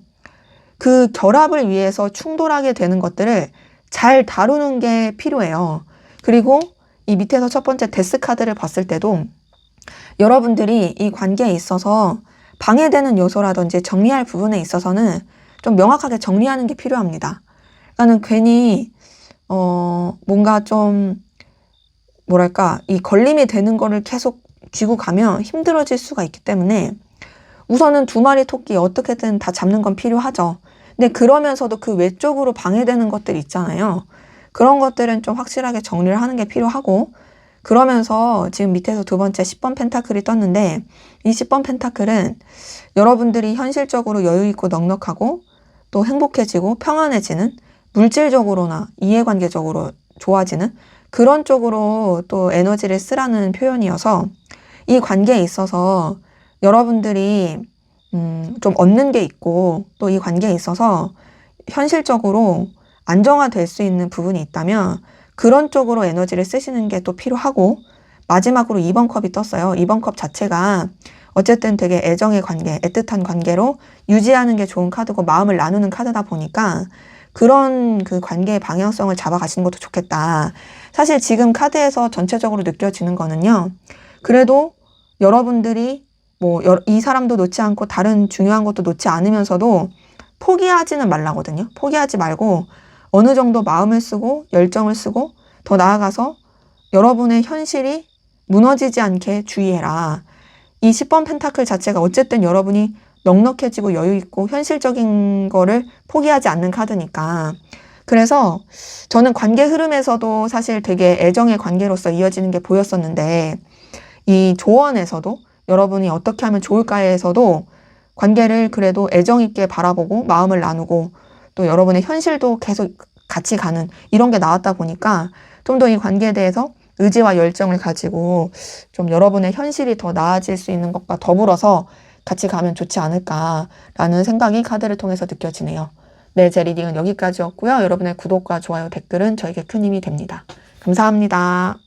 그 결합을 위해서 충돌하게 되는 것들을 잘 다루는 게 필요해요. 그리고 이 밑에서 첫 번째 데스 카드를 봤을 때도 여러분들이 이 관계에 있어서 방해되는 요소라든지 정리할 부분에 있어서는 좀 명확하게 정리하는 게 필요합니다. 그러니까는 괜히 뭔가 좀 뭐랄까 이 걸림이 되는 거를 계속 쥐고 가면 힘들어질 수가 있기 때문에 우선은 두 마리 토끼 어떻게든 다 잡는 건 필요하죠. 근데 그러면서도 그 외쪽으로 방해되는 것들 있잖아요. 그런 것들은 좀 확실하게 정리를 하는 게 필요하고 그러면서 지금 밑에서 두 번째 10번 펜타클이 떴는데 이 10번 펜타클은 여러분들이 현실적으로 여유 있고 넉넉하고 또 행복해지고 평안해지는 물질적으로나 이해관계적으로 좋아지는 그런 쪽으로 또 에너지를 쓰라는 표현이어서 이 관계에 있어서 여러분들이 좀 얻는 게 있고 또 이 관계에 있어서 현실적으로 안정화될 수 있는 부분이 있다면 그런 쪽으로 에너지를 쓰시는 게 또 필요하고 마지막으로 2번 컵이 떴어요. 2번 컵 자체가 어쨌든 되게 애정의 관계, 애틋한 관계로 유지하는 게 좋은 카드고 마음을 나누는 카드다 보니까 그런 그 관계의 방향성을 잡아가시는 것도 좋겠다. 사실 지금 카드에서 전체적으로 느껴지는 거는요. 그래도 여러분들이 뭐 이 사람도 놓지 않고 다른 중요한 것도 놓지 않으면서도 포기하지는 말라거든요. 포기하지 말고 어느 정도 마음을 쓰고 열정을 쓰고 더 나아가서 여러분의 현실이 무너지지 않게 주의해라. 이 10번 펜타클 자체가 어쨌든 여러분이 넉넉해지고 여유 있고 현실적인 거를 포기하지 않는 카드니까. 그래서 저는 관계 흐름에서도 사실 되게 애정의 관계로서 이어지는 게 보였었는데 이 조언에서도 여러분이 어떻게 하면 좋을까에서도 관계를 그래도 애정 있게 바라보고 마음을 나누고 또 여러분의 현실도 계속 같이 가는 이런 게 나왔다 보니까 좀 더 이 관계에 대해서 의지와 열정을 가지고 좀 여러분의 현실이 더 나아질 수 있는 것과 더불어서 같이 가면 좋지 않을까라는 생각이 카드를 통해서 느껴지네요. 네, 제 리딩은 여기까지였고요. 여러분의 구독과 좋아요, 댓글은 저에게 큰 힘이 됩니다. 감사합니다.